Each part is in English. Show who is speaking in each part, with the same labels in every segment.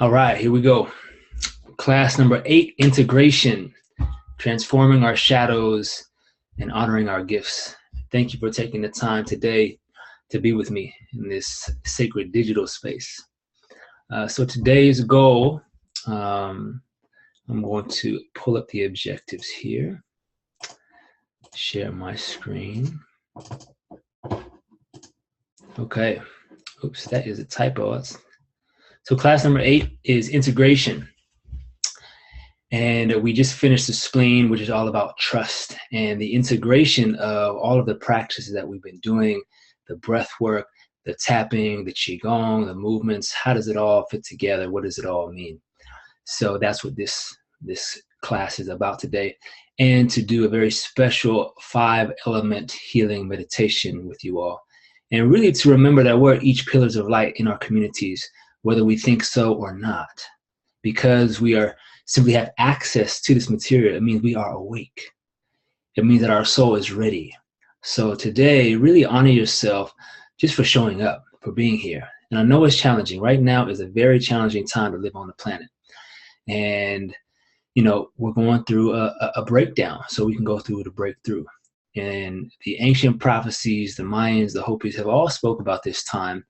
Speaker 1: All right, here we go. Class number 8, integration, transforming our shadows and honoring our gifts. Thank you for taking the time today to be with me in this sacred digital space. So today's goal, I'm going to pull up the objectives here, share my screen. Okay, oops, that is a typo. So class number 8 is integration. And we just finished the spleen, which is all about trust and the integration of all of the practices that we've been doing, the breath work, the tapping, the qigong, the movements. How does it all fit together? What does it all mean? So that's what this class is about today. And to do a very special 5-element healing meditation with you all. And really to remember that we're each pillars of light in our communities, whether we think so or not. Because we simply have access to this material, it means we are awake. It means that our soul is ready. So today, really honor yourself just for showing up, for being here. And I know it's challenging. Right now is a very challenging time to live on the planet. And, you know, we're going through a breakdown, so we can go through the breakthrough. And the ancient prophecies, the Mayans, the Hopis have all spoke about this time.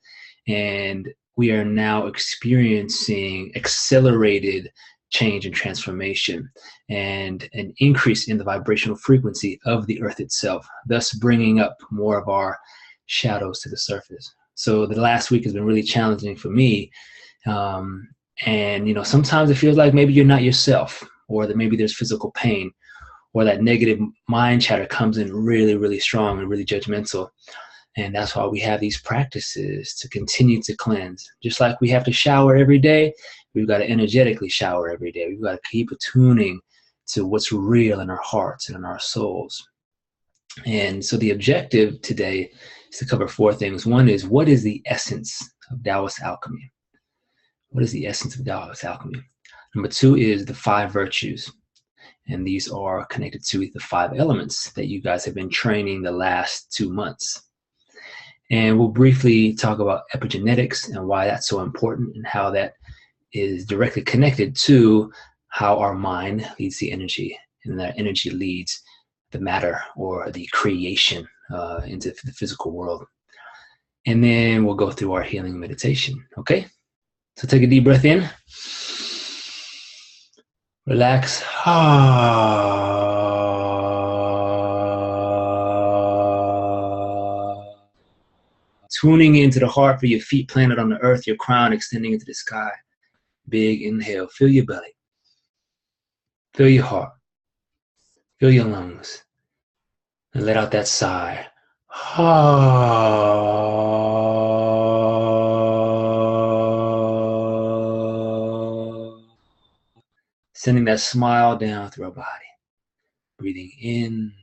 Speaker 1: And we are now experiencing accelerated change and transformation and an increase in the vibrational frequency of the earth itself, thus bringing up more of our shadows to the surface. So the last week has been really challenging for me. And, you know, sometimes it feels like maybe you're not yourself, or that maybe there's physical pain, or that negative mind chatter comes in really, really strong and really judgmental. And that's why we have these practices to continue to cleanse. Just like we have to shower every day, we've got to energetically shower every day. We've got to keep attuning to what's real in our hearts and in our souls. And so the objective today is to cover 4 things. One is, what is the essence of Taoist alchemy? What is the essence of Taoist alchemy? Number 2 is the 5 virtues. And these are connected to the 5 elements that you guys have been training the last 2 months. And we'll briefly talk about epigenetics and why that's so important, and how that is directly connected to how our mind leads the energy, and that energy leads the matter or the creation into the physical world. And then we'll go through our healing meditation, okay? So take a deep breath in. Relax. Tuning into the heart, for your feet planted on the earth, your crown extending into the sky. Big inhale. Feel your belly. Feel your heart. Feel your lungs. And let out that sigh. Sending that smile down through our body. Breathing in.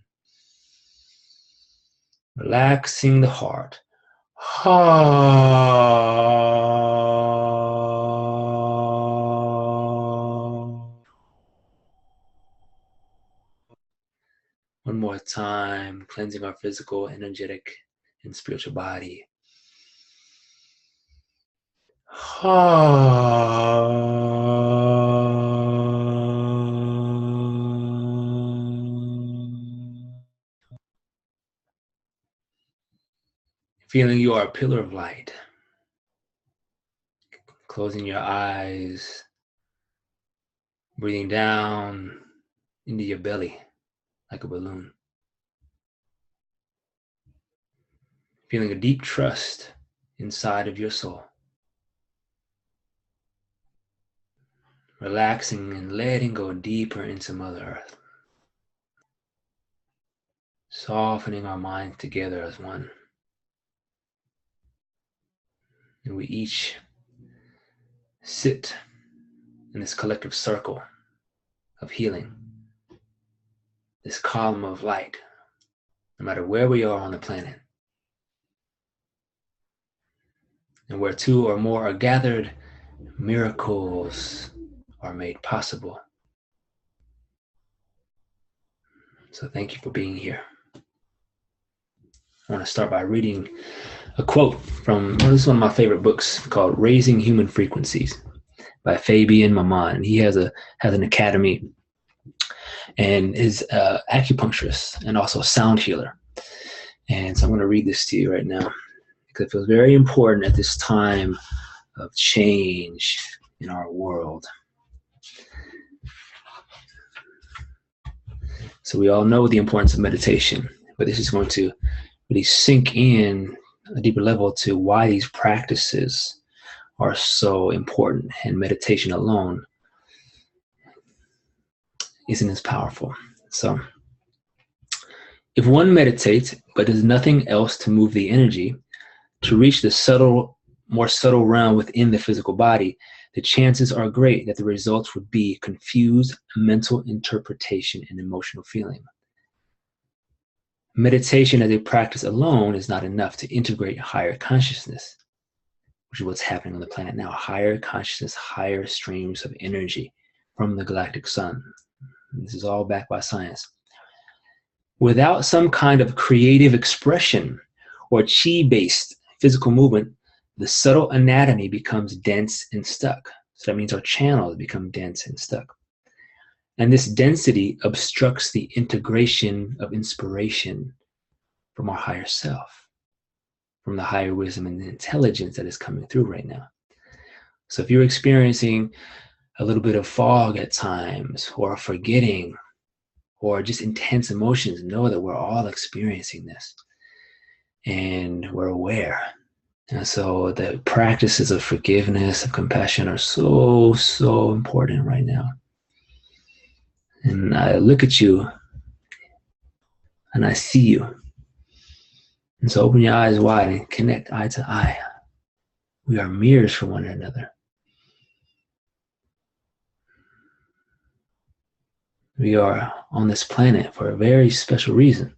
Speaker 1: Relaxing the heart. One more time, cleansing our physical, energetic, and spiritual body. Feeling you are a pillar of light. Closing your eyes, breathing down into your belly like a balloon. Feeling a deep trust inside of your soul. Relaxing and letting go deeper into Mother Earth. Softening our minds together as one. And we each sit in this collective circle of healing, this column of light, no matter where we are on the planet. And where 2 or more are gathered, miracles are made possible. So thank you for being here. I want to start by reading a quote from, this is one of my favorite books, called Raising Human Frequencies by Fabian Maman. And he has an academy and is acupuncturist and also sound healer. And so I'm going to read this to you right now because it feels very important at this time of change in our world. So we all know the importance of meditation, but this is going to really sink in a deeper level to why these practices are so important, and meditation alone isn't as powerful. So if one meditates but does nothing else to move the energy to reach the more subtle realm within the physical body, the chances are great that the results would be confused mental interpretation and emotional feeling. Meditation as a practice alone is not enough to integrate higher consciousness, which is what's happening on the planet now. Higher consciousness, higher streams of energy from the galactic sun. This is all backed by science. Without some kind of creative expression or chi-based physical movement, the subtle anatomy becomes dense and stuck. So that means our channels become dense and stuck. And this density obstructs the integration of inspiration from our higher self, from the higher wisdom and intelligence that is coming through right now. So if you're experiencing a little bit of fog at times, or forgetting, or just intense emotions, know that we're all experiencing this. And we're aware. And so the practices of forgiveness, of compassion are so, so important right now. And I look at you and I see you. And so open your eyes wide and connect eye to eye. We are mirrors for one another. We are on this planet for a very special reason.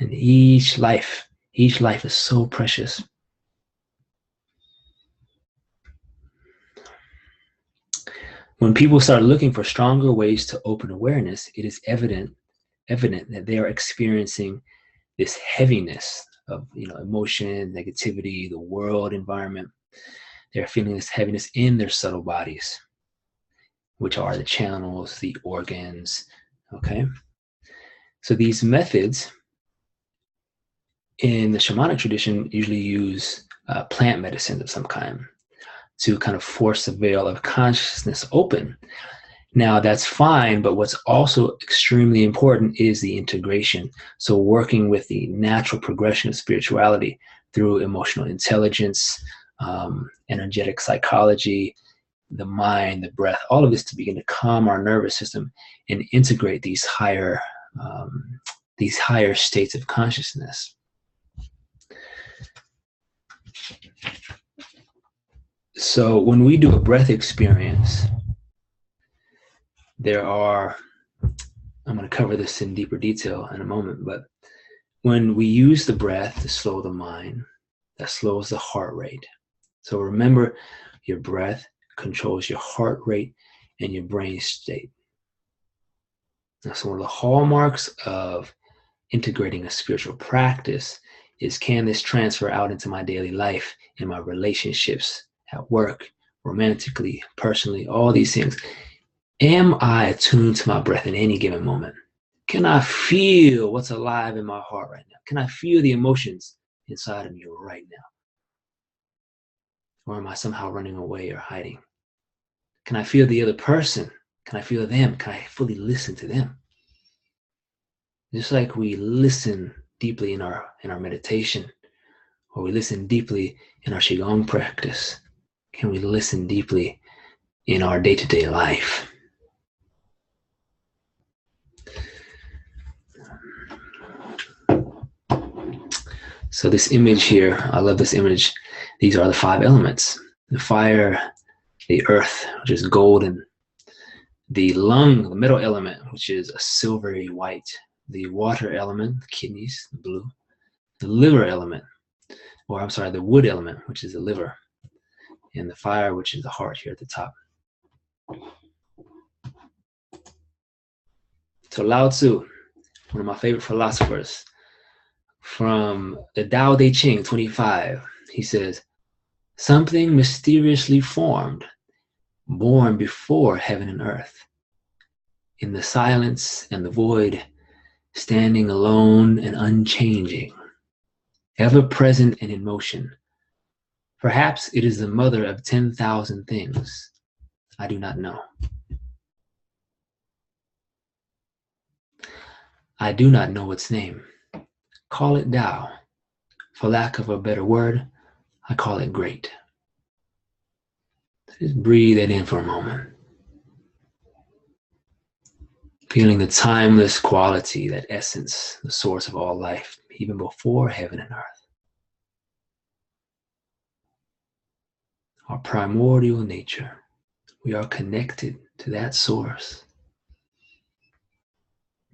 Speaker 1: And each life is so precious. When people start looking for stronger ways to open awareness, it is evident that they are experiencing this heaviness of emotion, negativity, the world environment. They're feeling this heaviness in their subtle bodies, which are the channels, the organs, okay? So these methods in the shamanic tradition usually use plant medicine of some kind to kind of force the veil of consciousness open. Now that's fine, but what's also extremely important is the integration. So working with the natural progression of spirituality through emotional intelligence, energetic psychology, the mind, the breath, all of this to begin to calm our nervous system and integrate these higher states of consciousness. So when we do a breath experience, I'm going to cover this in deeper detail in a moment, but when we use the breath to slow the mind, that slows the heart rate. So remember, your breath controls your heart rate and your brain state. Now, so one of the hallmarks of integrating a spiritual practice is, can this transfer out into my daily life, in my relationships, at work, romantically, personally, all these things? Am I attuned to my breath in any given moment? Can I feel what's alive in my heart right now? Can I feel the emotions inside of me right now? Or am I somehow running away or hiding? Can I feel the other person? Can I feel them? Can I fully listen to them? Just like we listen deeply in our meditation, or we listen deeply in our Qigong practice, can we listen deeply in our day-to-day life? So this image here, I love this image. These are the 5 elements: the fire, the earth, which is golden, the lung, the middle element, which is a silvery white, the water element, the kidneys, the blue, the liver element, the wood element, which is the liver, and the fire, which is the heart here at the top. So Lao Tzu, one of my favorite philosophers, from the Tao Te Ching 25, he says, "Something mysteriously formed born before heaven and earth, in the silence and the void, standing alone and unchanging, ever present and in motion. Perhaps it is the mother of 10,000 things. I do not know. I do not know its name. Call it Tao. For lack of a better word, I call it great. Just breathe it in for a moment. Feeling the timeless quality, that essence, the source of all life, even before heaven and earth. Our primordial nature. We are connected to that source.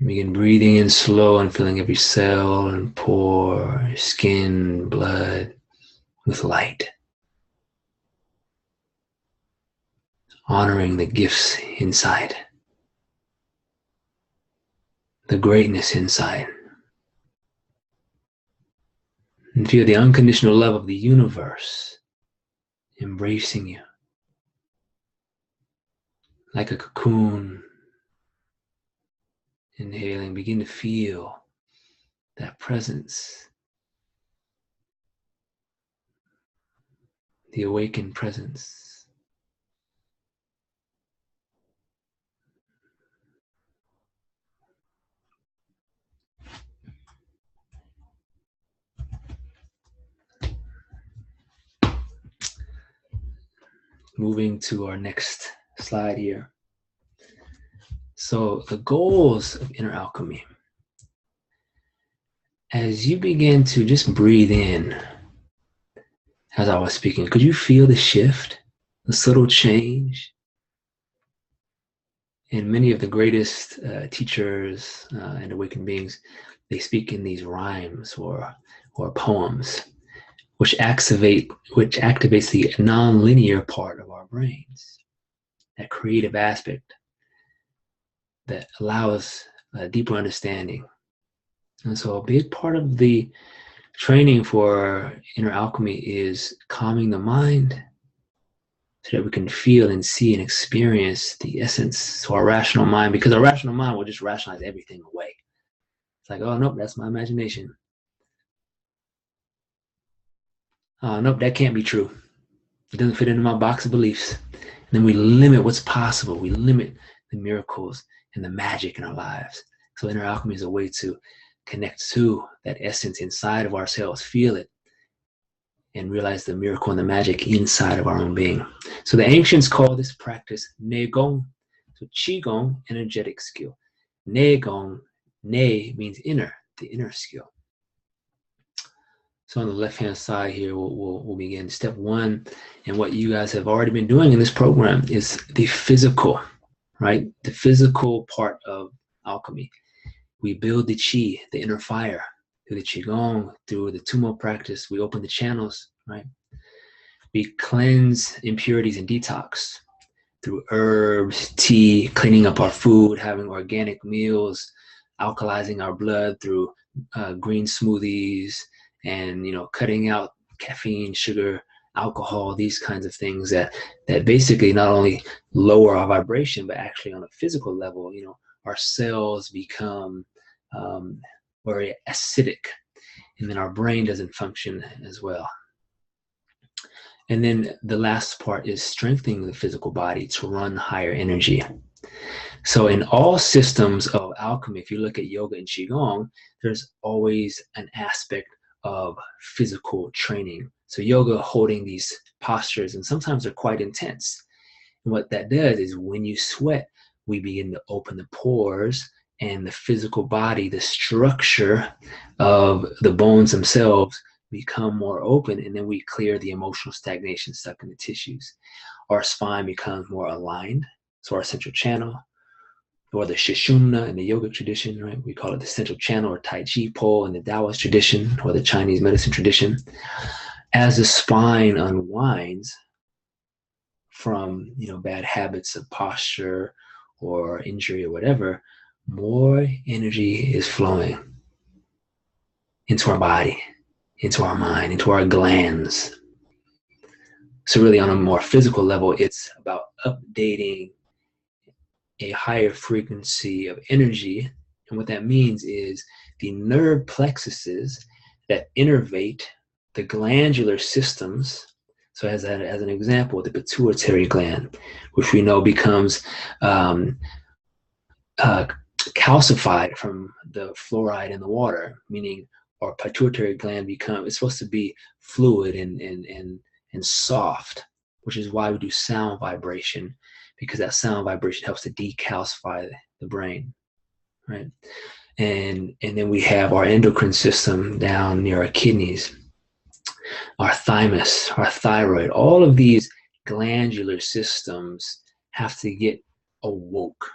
Speaker 1: Begin breathing in slow and filling every cell and pore, skin, blood with light. Honoring the gifts inside. The greatness inside. And feel the unconditional love of the universe embracing you. Like a cocoon. Inhaling, begin to feel that presence. The awakened presence. Moving to our next slide here. So the goals of inner alchemy. As you begin to just breathe in, as I was speaking, could you feel the shift, the subtle change? And many of the greatest teachers and awakened beings, they speak in these rhymes or poems, which activates the non-linear part of our brains, that creative aspect that allows a deeper understanding. And so a big part of the training for inner alchemy is calming the mind so that we can feel and see and experience the essence to our rational mind, because our rational mind will just rationalize everything away. It's like, oh, nope, that's my imagination. Nope, that can't be true. It doesn't fit into my box of beliefs. And then we limit what's possible. We limit the miracles and the magic in our lives. So inner alchemy is a way to connect to that essence inside of ourselves, feel it, and realize the miracle and the magic inside of our own being. So the ancients call this practice Negong. So Qigong, energetic skill. Negong, Ne means inner, the inner skill. So on the left-hand side here, we'll begin. Step one, and what you guys have already been doing in this program is the physical, right? The physical part of alchemy. We build the qi, the inner fire, through the qigong, through the Tummo practice. We open the channels, right? We cleanse impurities and detox through herbs, tea, cleaning up our food, having organic meals, alkalizing our blood through green smoothies, and cutting out caffeine, sugar, alcohol, these kinds of things that basically not only lower our vibration, but actually on a physical level, our cells become very acidic, and then our brain doesn't function as well. And then the last part is strengthening the physical body to run higher energy. So in all systems of alchemy, if you look at yoga and qigong, there's always an aspect of physical training. So yoga, holding these postures, and sometimes they're quite intense. And what that does is when you sweat, we begin to open the pores, and the physical body, the structure of the bones themselves become more open, and then we clear the emotional stagnation stuck in the tissues. Our spine becomes more aligned, so our central channel, or the Sushumna in the yogic tradition, right? We call it the central channel, or Tai Chi pole in the Taoist tradition, or the Chinese medicine tradition. As the spine unwinds from bad habits of posture or injury or whatever, more energy is flowing into our body, into our mind, into our glands. So really on a more physical level, it's about updating a higher frequency of energy. And what that means is the nerve plexuses that innervate the glandular systems. So as an example, the pituitary gland, which we know becomes calcified from the fluoride in the water, meaning our pituitary gland it's supposed to be fluid and soft, which is why we do sound vibration, because that sound vibration helps to decalcify the brain, right? And then we have our endocrine system down near our kidneys, our thymus, our thyroid. All of these glandular systems have to get awoke.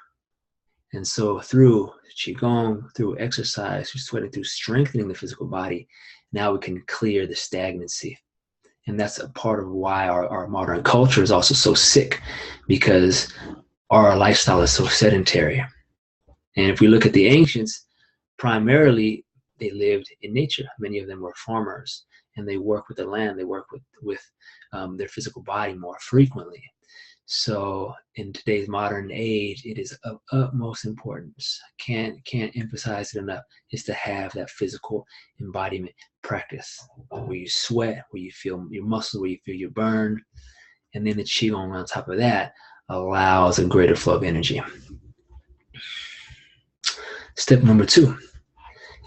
Speaker 1: And so through Qigong, through exercise, through sweating, through strengthening the physical body, now we can clear the stagnancy. And that's a part of why our modern culture is also so sick, because our lifestyle is so sedentary. And if we look at the ancients, primarily they lived in nature. Many of them were farmers, and they work with the land. They work with their physical body more frequently. So in today's modern age, it is of utmost importance. I can't emphasize it enough, is to have that physical embodiment practice where you sweat, where you feel your muscles, where you feel your burn. And then the Qigong on top of that allows a greater flow of energy. Step number 2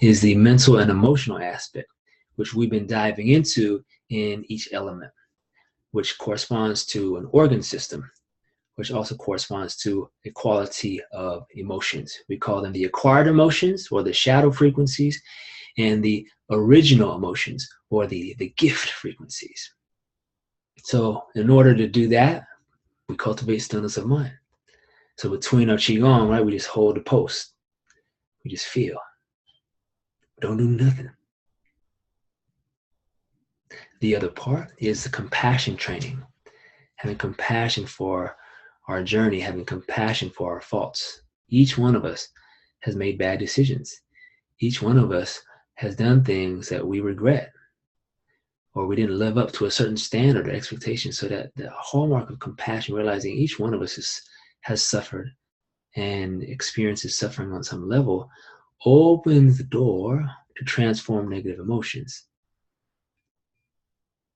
Speaker 1: is the mental and emotional aspect, which we've been diving into in each element, which corresponds to an organ system, which also corresponds to a quality of emotions. We call them the acquired emotions, or the shadow frequencies, and the original emotions, or the gift frequencies. So in order to do that, we cultivate stillness of mind. So between our Qigong, right, we just hold the post. We just feel. Don't do nothing. The other part is the compassion training, having compassion for our journey, having compassion for our faults. Each one of us has made bad decisions. Each one of us has done things that we regret, or we didn't live up to a certain standard or expectation. So that the hallmark of compassion, realizing each one of us has suffered and experiences suffering on some level, opens the door to transform negative emotions.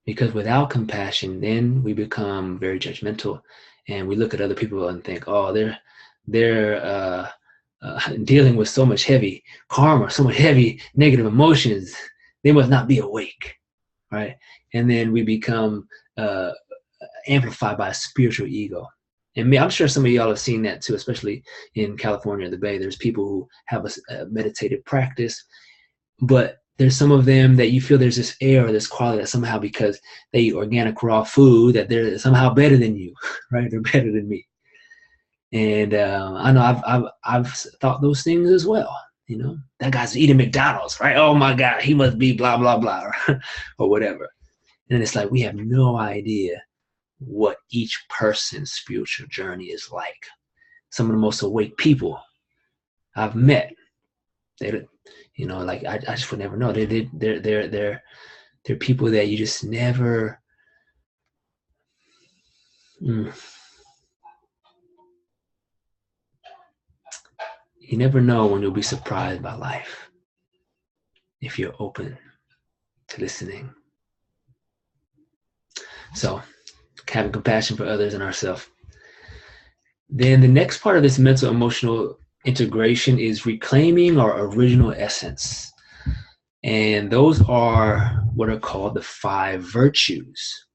Speaker 1: Because without compassion, then we become very judgmental, and we look at other people and think, oh, they're dealing with so much heavy karma, so much heavy negative emotions. They must not be awake, right? And then we become amplified by a spiritual ego. And I'm sure some of y'all have seen that too, especially in California, the Bay. There's people who have a meditative practice, but there's some of them that you feel there's this air or this quality that somehow, because they eat organic raw food, that they're somehow better than you, right? They're better than me. And I know I've thought those things as well. You know, that guy's eating McDonald's, right? Oh my God, he must be blah, blah, blah, or whatever. And it's like, we have no idea what each person's spiritual journey is like. Some of the most awake people I've met, they, you know, like I just would never know. They're people that you just never. You never know when you'll be surprised by life if you're open to listening. So, having compassion for others and ourselves. Then the next part of this mental emotional integration is reclaiming our original essence. And those are what are called the 5 virtues.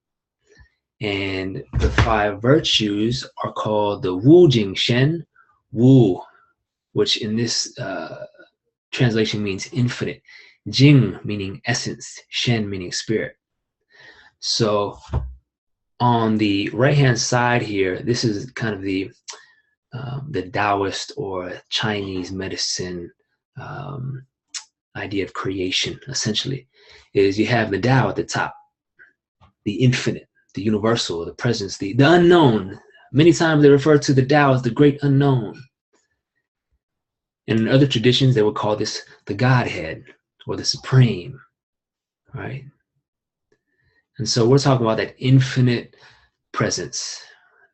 Speaker 1: And the 5 virtues are called the Wu Jing Shen, Wu, which in this translation means infinite, Jing meaning essence, Shen meaning spirit. So on the right-hand side here, this is kind of the Taoist or Chinese medicine idea of creation, essentially, is you have the Tao at the top, the infinite, the universal, the presence, the unknown. Many times they refer to the Tao as the great unknown. And in other traditions, they would call this the Godhead or the Supreme, right? And so we're talking about that infinite presence,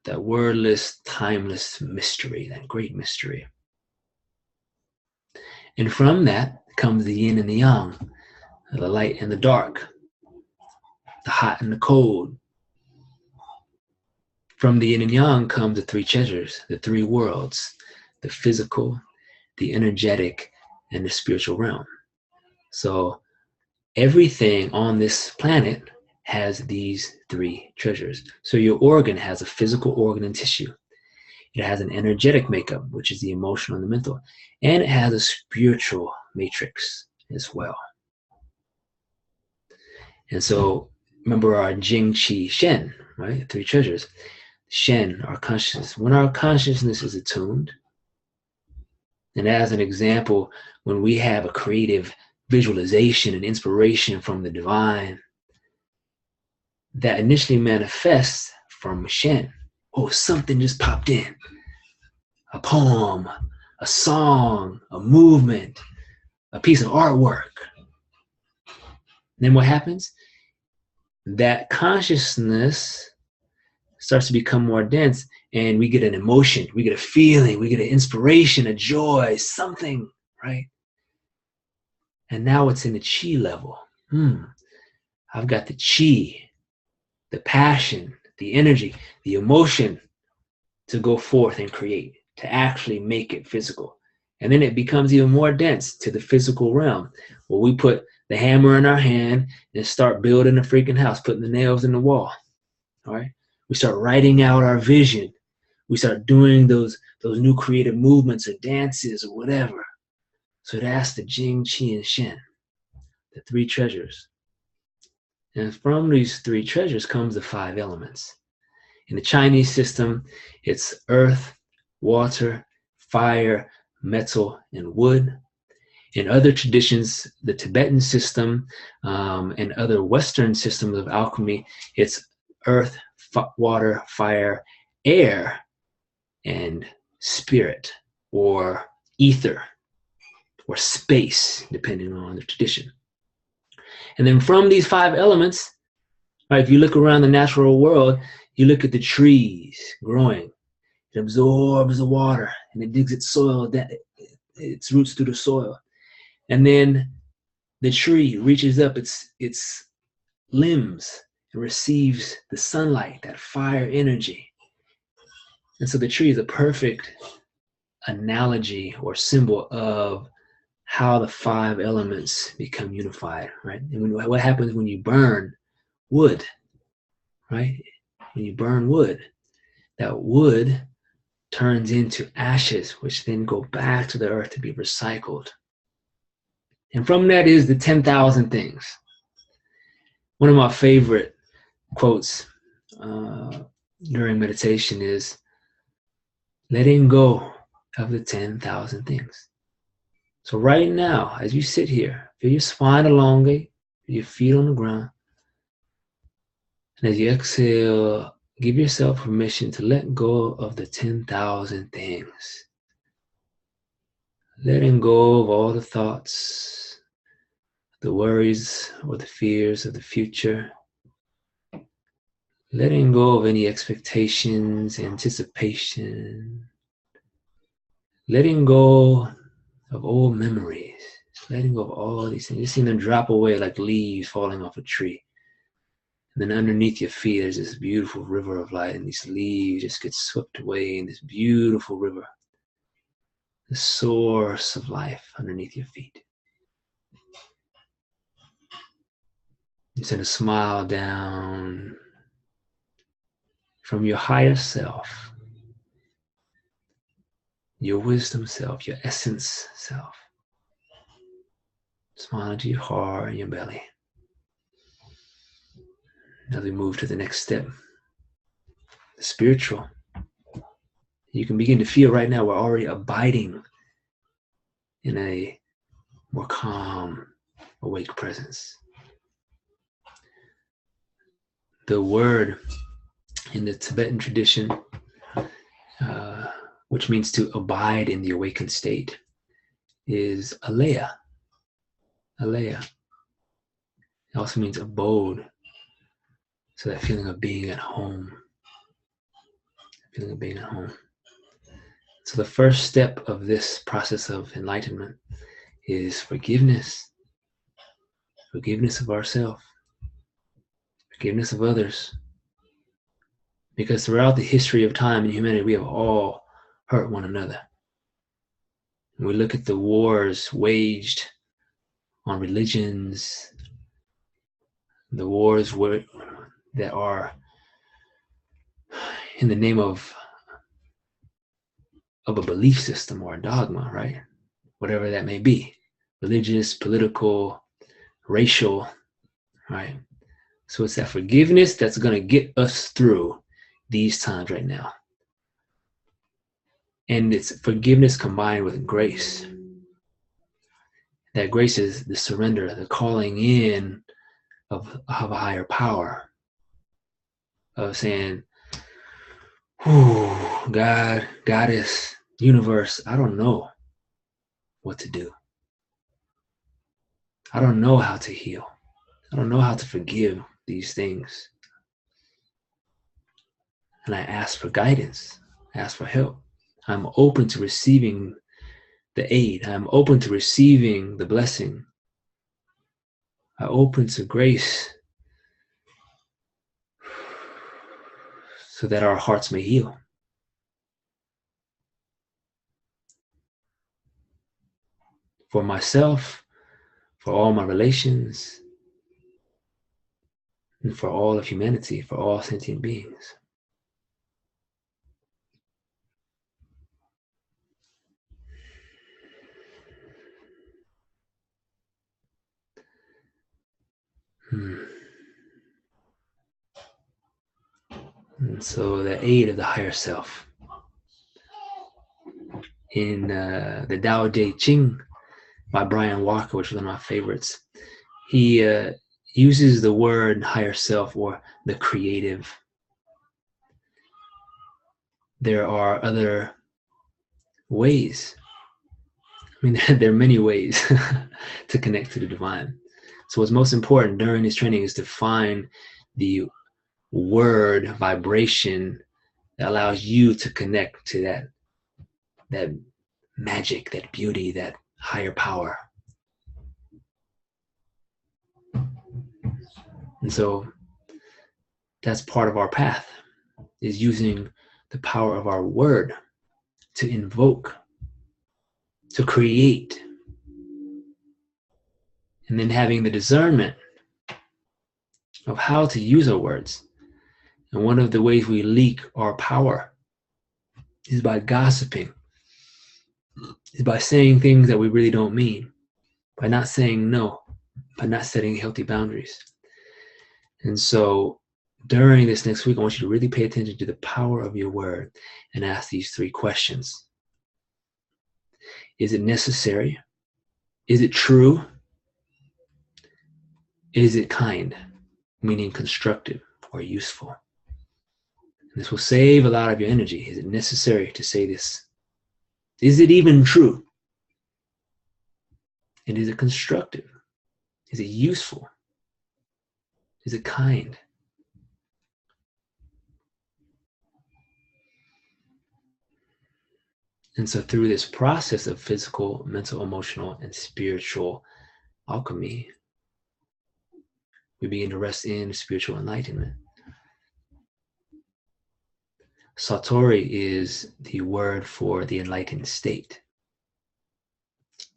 Speaker 1: that wordless, timeless mystery, that great mystery. And from that comes the yin and the yang, the light and the dark, the hot and the cold. From the yin and yang come the three treasures, the three worlds, the physical, the energetic, and the spiritual realm. So everything on this planet has these three treasures. So your organ has a physical organ and tissue. It has an energetic makeup, which is the emotional and the mental. And it has a spiritual matrix as well. And so remember our Jing, Qi, Shen, right? Three treasures. Shen, our consciousness. When our consciousness is attuned, and as an example, when we have a creative visualization and inspiration from the divine, that initially manifests from Shen. Oh, something just popped in. A poem, a song, a movement, a piece of artwork. Then what happens? That consciousness starts to become more dense, and we get an emotion, we get a feeling, we get an inspiration, a joy, something, right? And now it's in the chi level. I've got the chi, the passion, the energy, the emotion to go forth and create, to actually make it physical. And then it becomes even more dense to the physical realm, where we put the hammer in our hand and start building a freaking house, putting the nails in the wall. All right? We start writing out our vision. We start doing those new creative movements or dances or whatever. So that's the Jing, Qi, and Shen, the three treasures. And from these three treasures comes the five elements. In the Chinese system, it's earth, water, fire, metal, and wood. In other traditions, the Tibetan system and other Western systems of alchemy, it's earth, water, fire, air, and spirit, or ether, or space, depending on the tradition. And then from these five elements, right, if you look around the natural world, you look at the trees growing. It absorbs the water and it digs its soil, its roots through the soil. And then the tree reaches up its limbs and receives the sunlight, that fire energy. And so the tree is a perfect analogy or symbol of how the five elements become unified, right? And what happens when you burn wood, right? When you burn wood, that wood turns into ashes, which then go back to the earth to be recycled. And from that is the 10,000 things. One of my favorite quotes during meditation is, letting go of the 10,000 things. So right now, as you sit here, feel your spine elongate, feel your feet on the ground. And as you exhale, give yourself permission to let go of the 10,000 things. Letting go of all the thoughts, the worries or the fears of the future. Letting go of any expectations, anticipation. Letting go of old memories. Letting go of all these things. Just seeing them drop away like leaves falling off a tree. And then underneath your feet, there's this beautiful river of light, and these leaves just get swept away in this beautiful river. The source of life underneath your feet. You send a smile down from your higher self, your wisdom self, your essence self. Smile into your heart and your belly. As we move to the next step, the spiritual. You can begin to feel right now we're already abiding in a more calm, awake presence. The word in the Tibetan tradition, which means to abide in the awakened state, is aleya. Aleya. It also means abode. So that feeling of being at home. feeling of being at home. So the first step of this process of enlightenment is forgiveness. Forgiveness of ourselves, forgiveness of others. Because throughout the history of time and humanity, we have all hurt one another. When we look at the wars waged on religions, the wars that are in the name of a belief system or a dogma, right? Whatever that may be, religious, political, racial, right? So it's that forgiveness that's going to get us through these times right now. And it's forgiveness combined with grace. That grace is the surrender, the calling in of a higher power, of saying, God, Goddess, universe, I don't know what to do. I don't know how to heal. I don't know how to forgive these things. And I ask for guidance. I ask for help. I'm open to receiving the aid. I'm open to receiving the blessing. I'm open to grace so that our hearts may heal. For myself, for all my relations, and for all of humanity, for all sentient beings. And so the aid of the higher self. In the Tao Te Ching by Brian Walker, which is one of my favorites, he uses the word higher self or the creative. There are other ways. I mean, there are many ways to connect to the divine. So what's most important during this training is to find the word vibration that allows you to connect to that magic, that beauty, that higher power. And so that's part of our path, is using the power of our word to invoke, to create, and then having the discernment of how to use our words. And one of the ways we leak our power is by gossiping, is by saying things that we really don't mean, by not saying no, by not setting healthy boundaries. And so during this next week, I want you to really pay attention to the power of your word and ask these 3 questions. Is it necessary? Is it true? Is it kind? Meaning constructive or useful. And this will save a lot of your energy. Is it necessary to say this? Is it even true? And is it constructive? Is it useful? Is it kind? And so through this process of physical, mental, emotional, and spiritual alchemy, we begin to rest in spiritual enlightenment. Satori is the word for the enlightened state.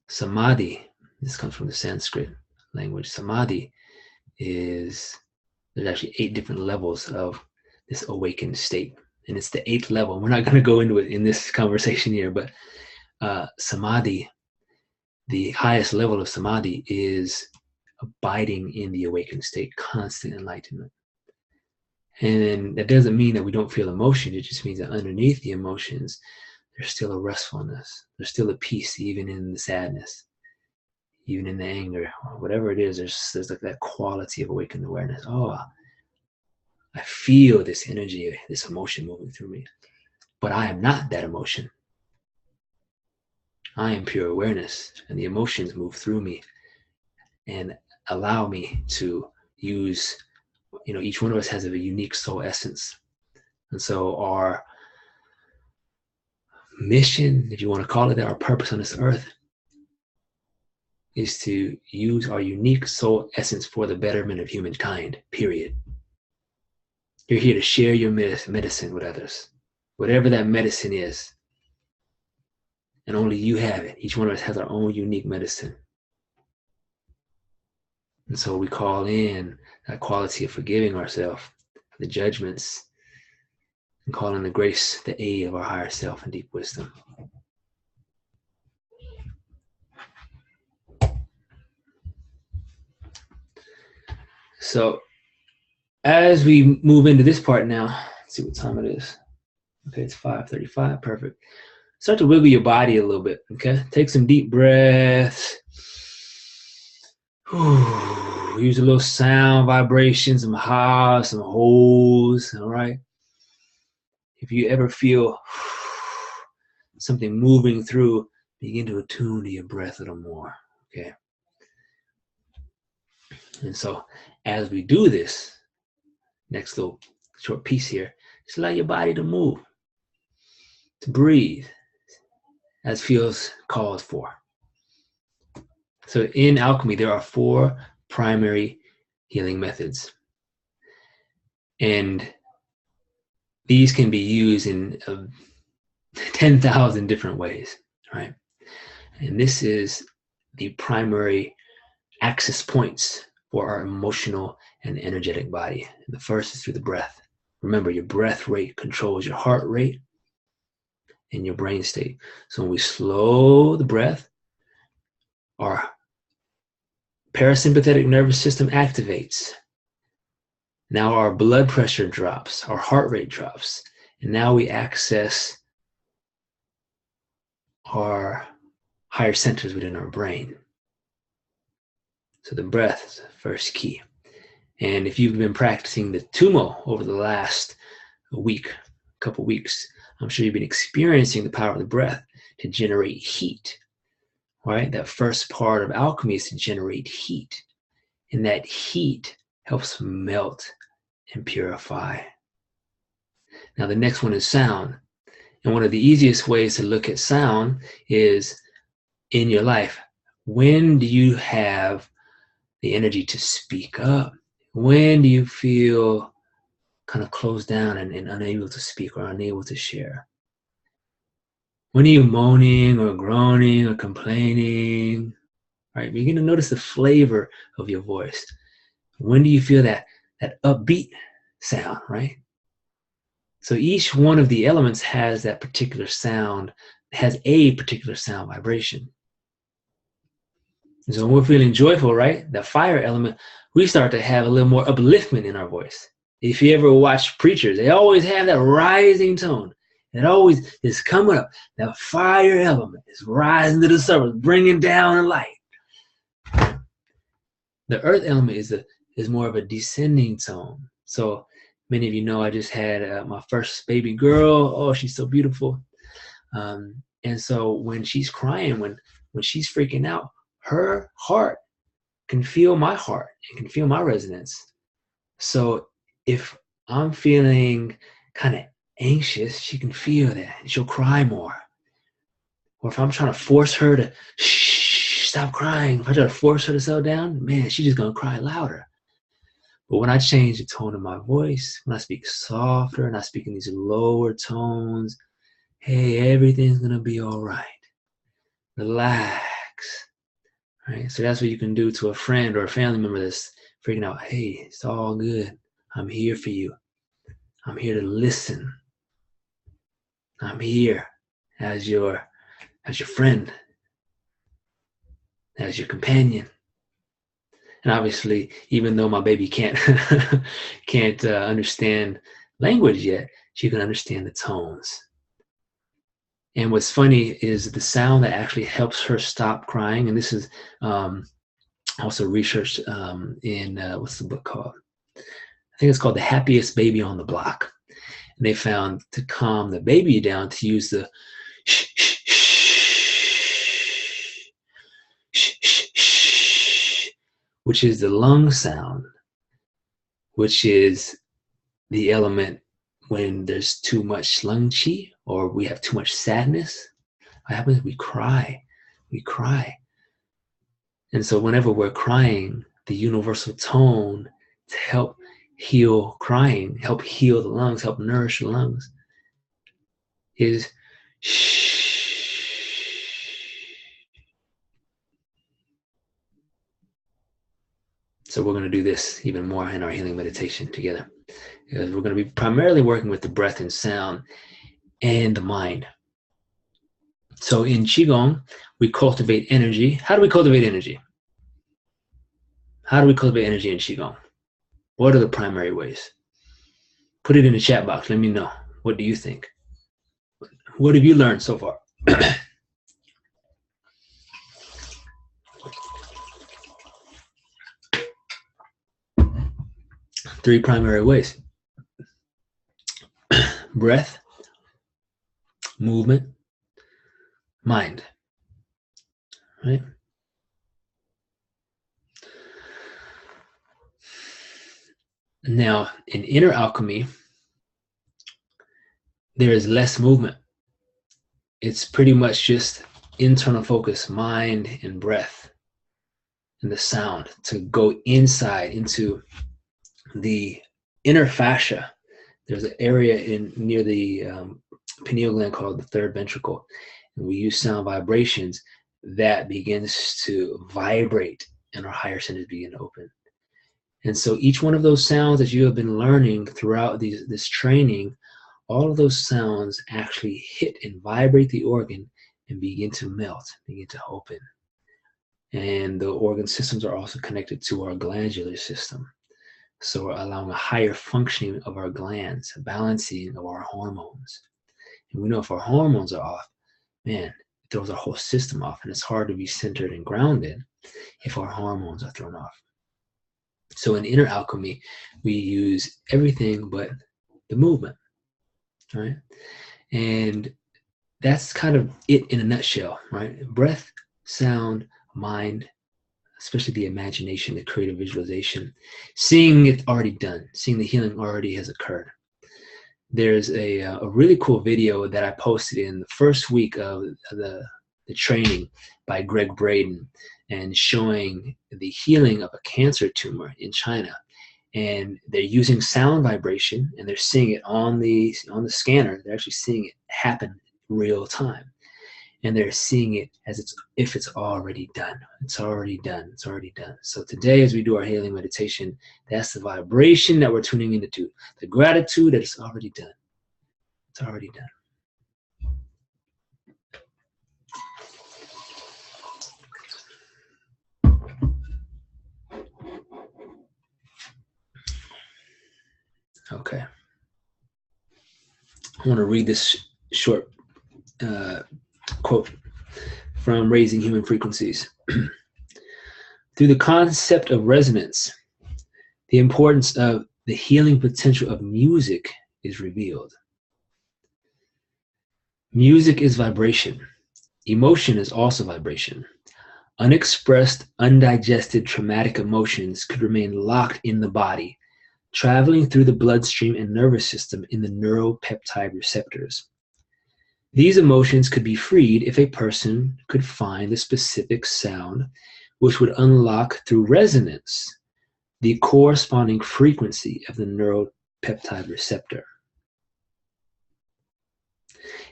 Speaker 1: Samadhi, this comes from the Sanskrit language. Samadhi there's actually 8 different levels of this awakened state. And it's the 8th level. We're not going to go into it in this conversation here, but Samadhi, the highest level of Samadhi is abiding in the awakened state, constant enlightenment. And that doesn't mean that we don't feel emotion. It just means that underneath the emotions, there's still a restfulness. There's still a peace, even in the sadness, even in the anger, whatever it is. There's like that quality of awakened awareness. Oh, I feel this energy, this emotion moving through me. But I am not that emotion. I am pure awareness, and the emotions move through me and allow me to use, each one of us has a unique soul essence. And so our mission, if you want to call it, our purpose on this earth, is to use our unique soul essence for the betterment of humankind, period. You're here to share your medicine with others, whatever that medicine is. And only you have it. Each one of us has our own unique medicine. And so we call in that quality of forgiving ourselves, the judgments, and call in the grace, the aid of our higher self and deep wisdom. So as we move into this part now, let's see what time it is. Okay, it's 5:35, perfect. Start to wiggle your body a little bit, okay? Take some deep breaths. Use a little sound vibration, some highs, some holds, all right? If you ever feel something moving through, begin to attune to your breath a little more, okay? And so as we do this, next little short piece here, just allow your body to move, to breathe as feels called for. So in alchemy, there are 4 primary healing methods. And these can be used in 10,000 different ways, right? And this is the primary access points for our emotional and energetic body. And the first is through the breath. Remember, your breath rate controls your heart rate and your brain state. So when we slow the breath, our parasympathetic nervous system activates. Now our blood pressure drops, our heart rate drops, and now we access our higher centers within our brain. So the breath is the first key. And if you've been practicing the Tummo over the last couple weeks, I'm sure you've been experiencing the power of the breath to generate heat, right? That first part of alchemy is to generate heat. And that heat helps melt and purify. Now the next one is sound. And one of the easiest ways to look at sound is in your life. When do you have the energy to speak up? When do you feel kind of closed down and unable to speak or unable to share? When are you moaning or groaning or complaining? Right? Begin to notice the flavor of your voice. When do you feel that upbeat sound, right? So each one of the elements has that particular sound, has a particular sound vibration. And so when we're feeling joyful, right, the fire element, we start to have a little more upliftment in our voice. If you ever watch preachers, they always have that rising tone. It always is coming up. That fire element is rising to the surface, bringing down the light. The earth element is more of a descending tone. So many of you know I just had my first baby girl. Oh, she's so beautiful. And so when she's crying, when she's freaking out, her heart can feel my heart and can feel my resonance. So if I'm feeling kind of anxious, she can feel that and she'll cry more. Or if I'm trying to force her to stop crying, if I try to force her to settle down, man, she's just going to cry louder. But when I change the tone of my voice, when I speak softer and I speak in these lower tones, hey, everything's going to be all right. Relax. Right? So that's what you can do to a friend or a family member that's freaking out. Hey, it's all good. I'm here for you. I'm here to listen. I'm here as your friend, as your companion. And obviously, even though my baby can't understand language yet, she can understand the tones. And what's funny is the sound that actually helps her stop crying. And this is also researched in what's the book called? I think it's called The Happiest Baby on the Block. And they found to calm the baby down to use the shh, shh, shh, shh, shh, shh, which is the lung sound, which is the element when there's too much lung qi or we have too much sadness, what happens? We cry. We cry. And so whenever we're crying, the universal tone to help heal crying, help heal the lungs, help nourish the lungs is shh. So we're going to do this even more in our healing meditation together. Because we're going to be primarily working with the breath and sound and the mind. So in Qigong, we cultivate energy. How do we cultivate energy? How do we cultivate energy in Qigong? What are the primary ways? Put it in the chat box. Let me know. What do you think? What have you learned so far? 3 primary ways. Breath, movement, mind. Right? Now, in inner alchemy, there is less movement. It's pretty much just internal focus, mind and breath, and the sound to go inside into the inner fascia. There's an area near the pineal gland called the third ventricle, and we use sound vibrations that begins to vibrate, and our higher centers begin to open. And so each one of those sounds that you have been learning throughout this training, all of those sounds actually hit and vibrate the organ and begin to melt, begin to open. And the organ systems are also connected to our glandular system. So we're allowing a higher functioning of our glands, a balancing of our hormones. And we know if our hormones are off, man, it throws our whole system off. And it's hard to be centered and grounded if our hormones are thrown off. So in inner alchemy, we use everything but the movement, right? And that's kind of it in a nutshell, right? Breath, sound, mind, especially the imagination, the creative visualization, seeing it already done, seeing the healing already has occurred. There's a really cool video that I posted in the first week of the training by Greg Braden, and showing the healing of a cancer tumor in China. And they're using sound vibration, and they're seeing it on the scanner. They're actually seeing it happen real time. And they're seeing it as if it's already done. It's already done. It's already done. So today, as we do our healing meditation, that's the vibration that we're tuning into. The gratitude that it's already done. It's already done. Okay. I want to read this short quote from Raising Human Frequencies. Through the concept of resonance, the importance of the healing potential of music is revealed. Music is vibration. Emotion is also vibration. Unexpressed, undigested, traumatic emotions could remain locked in the body, traveling through the bloodstream and nervous system in the neuropeptide receptors. These emotions could be freed if a person could find the specific sound which would unlock through resonance the corresponding frequency of the neuropeptide receptor.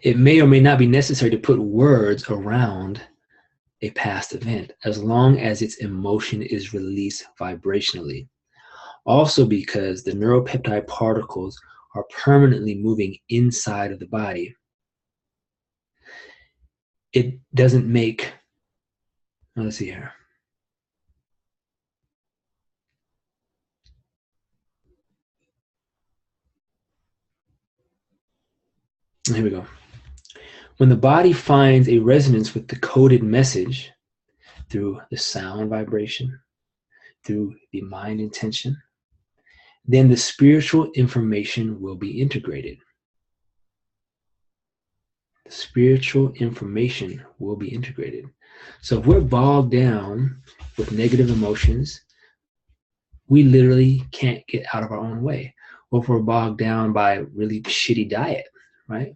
Speaker 1: It may or may not be necessary to put words around a past event as long as its emotion is released vibrationally. Also because the neuropeptide particles are permanently moving inside of the body. It doesn't make, let's see here. Here we go. When the body finds a resonance with the coded message through the sound vibration, through the mind intention, then the spiritual information will be integrated. The spiritual information will be integrated. So if we're bogged down with negative emotions, we literally can't get out of our own way. or if we're bogged down by really shitty diet, right?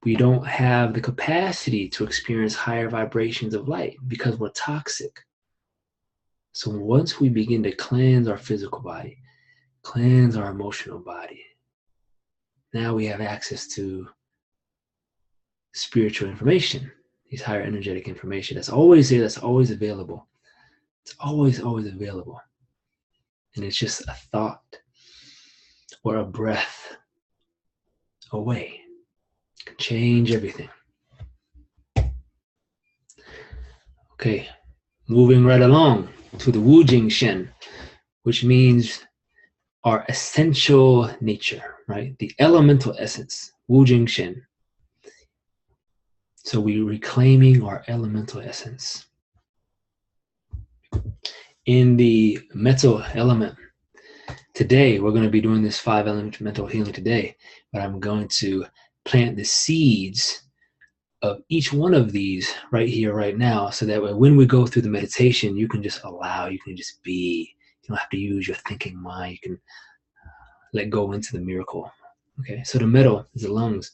Speaker 1: We don't have the capacity to experience higher vibrations of light because we're toxic. So once we begin to cleanse our physical body, cleanse our emotional body, now we have access to spiritual information, these higher energetic information that's always there, that's always available. It's always available. And it's just a thought or a breath away. It can change everything. Okay, moving right along to the Wu Jing Shen, which means our essential nature, right? The elemental essence, Wu Jing Shen. So we're reclaiming our elemental essence. In the metal element, today, we're going to be doing this 5 elemental healing today, but I'm going to plant the seeds of each one of these right here, right now, so that when we go through the meditation, you can just allow, you can just be. You don't have to use your thinking mind. You can let go into the miracle. Okay, so the metal is the lungs.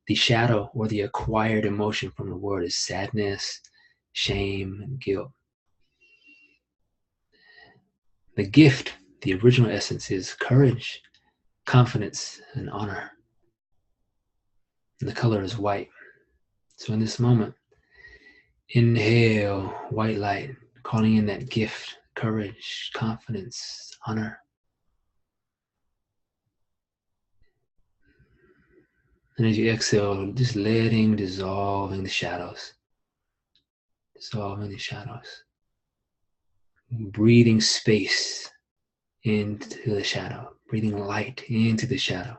Speaker 1: The shadow or the acquired emotion from the word is sadness, shame, and guilt. The gift, the original essence, is courage, confidence, and honor. And the color is white. So in this moment, inhale white light, calling in that gift, courage, confidence, honor. And as you exhale, just dissolving the shadows. Dissolving the shadows. Breathing space into the shadow. Breathing light into the shadow.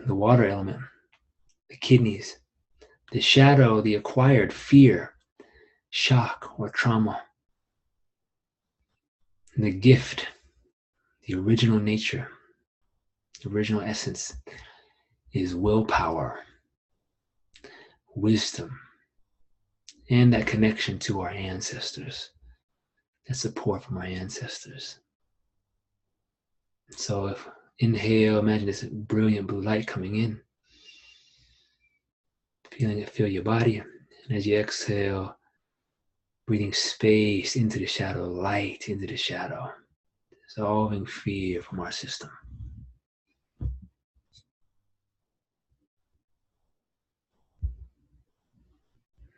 Speaker 1: The water element, the kidneys, the shadow, the acquired fear, shock, or trauma. And the gift, the original nature, the original essence, is willpower, wisdom, and that connection to our ancestors, that support from our ancestors. So if inhale, imagine this brilliant blue light coming in, feeling it fill your body. And as you exhale, breathing space into the shadow, light into the shadow, dissolving fear from our system.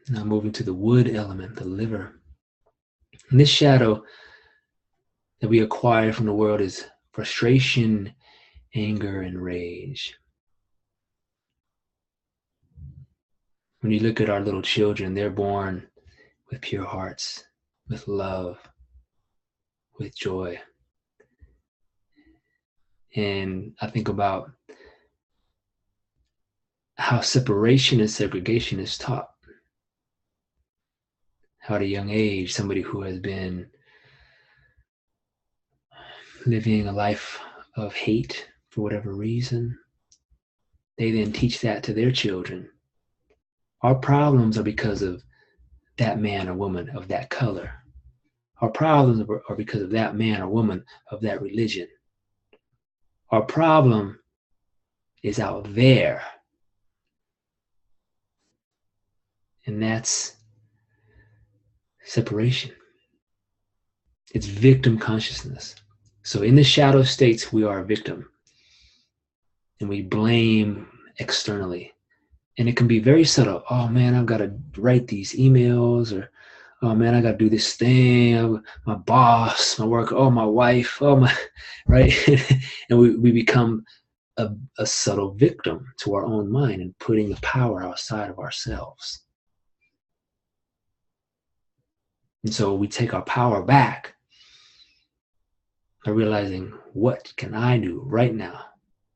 Speaker 1: Now moving to the wood element, the liver. And this shadow that we acquire from the world is frustration, anger, and rage. When you look at our little children, they're born with pure hearts, with love, with joy. And I think about how separation and segregation is taught. How at a young age, somebody who has been living a life of hate for whatever reason, they then teach that to their children. Our problems are because of that man or woman of that color. Our problems are because of that man or woman of that religion. Our problem is out there. And that's separation. It's victim consciousness. So in the shadow states, we are a victim. And we blame externally. And it can be very subtle. Oh man, I've got to write these emails, or oh man, I got to do this thing. My boss, my work, oh my wife, oh my, right? And we become a subtle victim to our own mind and putting the power outside of ourselves. And so we take our power back by realizing, what can I do right now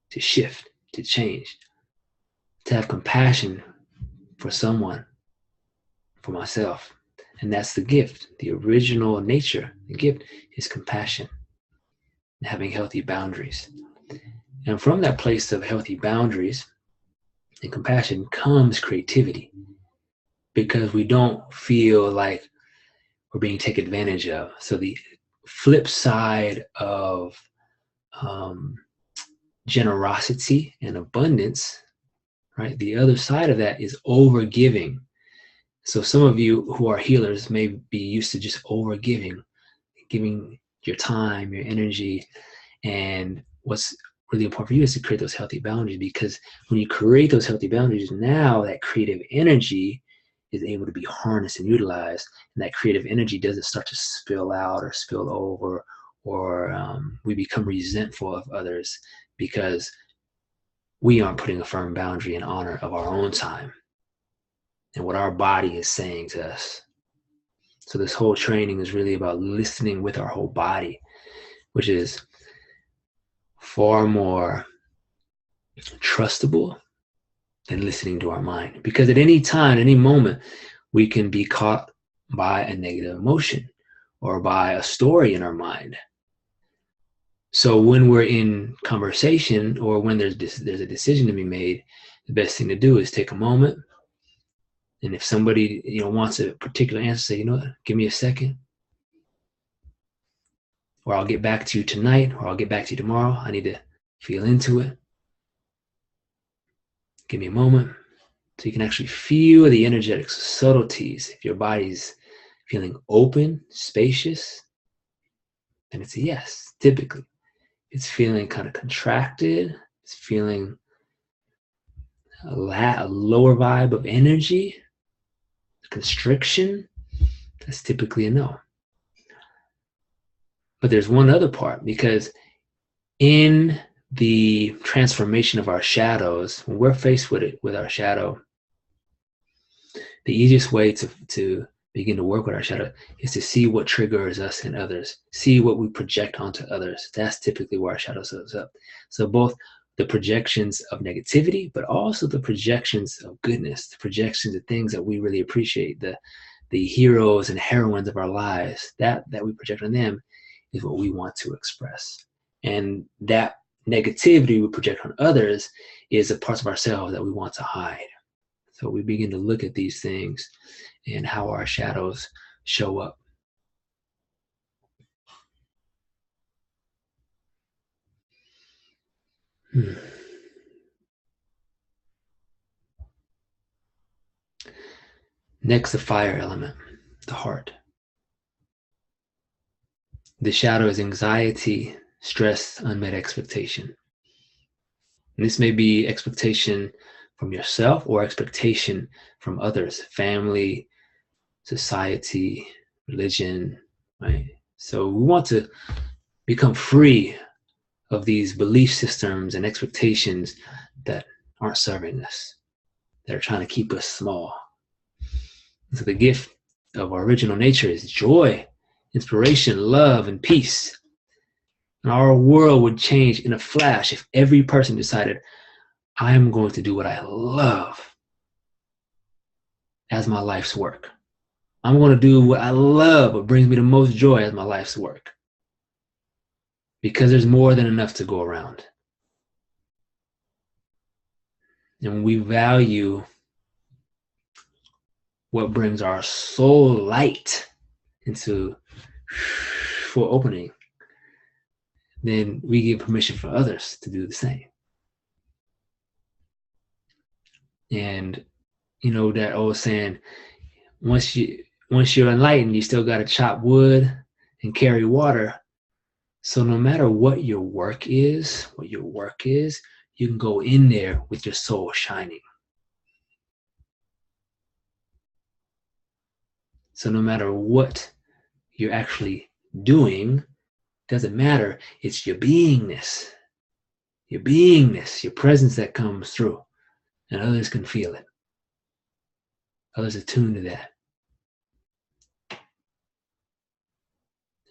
Speaker 1: to shift, to change, to have compassion for someone, for myself. And that's the gift. The original nature, the gift is compassion, and having healthy boundaries. And from that place of healthy boundaries and compassion comes creativity, because we don't feel like we're being taken advantage of. So the flip side of generosity and abundance, right? The other side of that is over giving. So some of you who are healers may be used to just over giving your time, your energy, and what's really important for you is to create those healthy boundaries, because when you create those healthy boundaries, now that creative energy is able to be harnessed and utilized, and that creative energy doesn't start to spill out or spill over, or we become resentful of others because we aren't putting a firm boundary in honor of our own time and what our body is saying to us. So this whole training is really about listening with our whole body, which is far more trustable than listening to our mind. Because at any time, any moment, we can be caught by a negative emotion or by a story in our mind. So when we're in conversation, or when there's a decision to be made, the best thing to do is take a moment. And if somebody wants a particular answer, say, what, give me a second. Or I'll get back to you tonight, or I'll get back to you tomorrow. I need to feel into it. Give me a moment. So you can actually feel the energetic subtleties. If your body's feeling open, spacious, then it's a yes, typically. It's feeling kind of contracted. It's feeling a lower vibe of energy, constriction. That's typically a no. But there's one other part, because in the transformation of our shadows, when we're faced with our shadow, the easiest way to begin to work with our shadow is to see what triggers us and others, see what we project onto others. That's typically where our shadow shows up. So both the projections of negativity, but also the projections of goodness, the projections of things that we really appreciate, the heroes and heroines of our lives, that we project on them is what we want to express. And that negativity we project on others is a part of ourselves that we want to hide. So we begin to look at these things and how our shadows show up. Next, the fire element, the heart. The shadow is anxiety, stress, unmet expectation. And this may be expectation from yourself or expectation from others, family, society, religion, right? So we want to become free of these belief systems and expectations that aren't serving us, that are trying to keep us small. So the gift of our original nature is joy, inspiration, love, and peace. And our world would change in a flash if every person decided, I am going to do what I love as my life's work. I'm going to do what I love, what brings me the most joy as my life's work. Because there's more than enough to go around. And when we value what brings our soul light into full opening, then we give permission for others to do the same. And that old saying, once you're enlightened, you still got to chop wood and carry water. So no matter what your work is, you can go in there with your soul shining. So no matter what you're actually doing, doesn't matter. It's your beingness, your presence that comes through, and others can feel it. Others are tuned to that.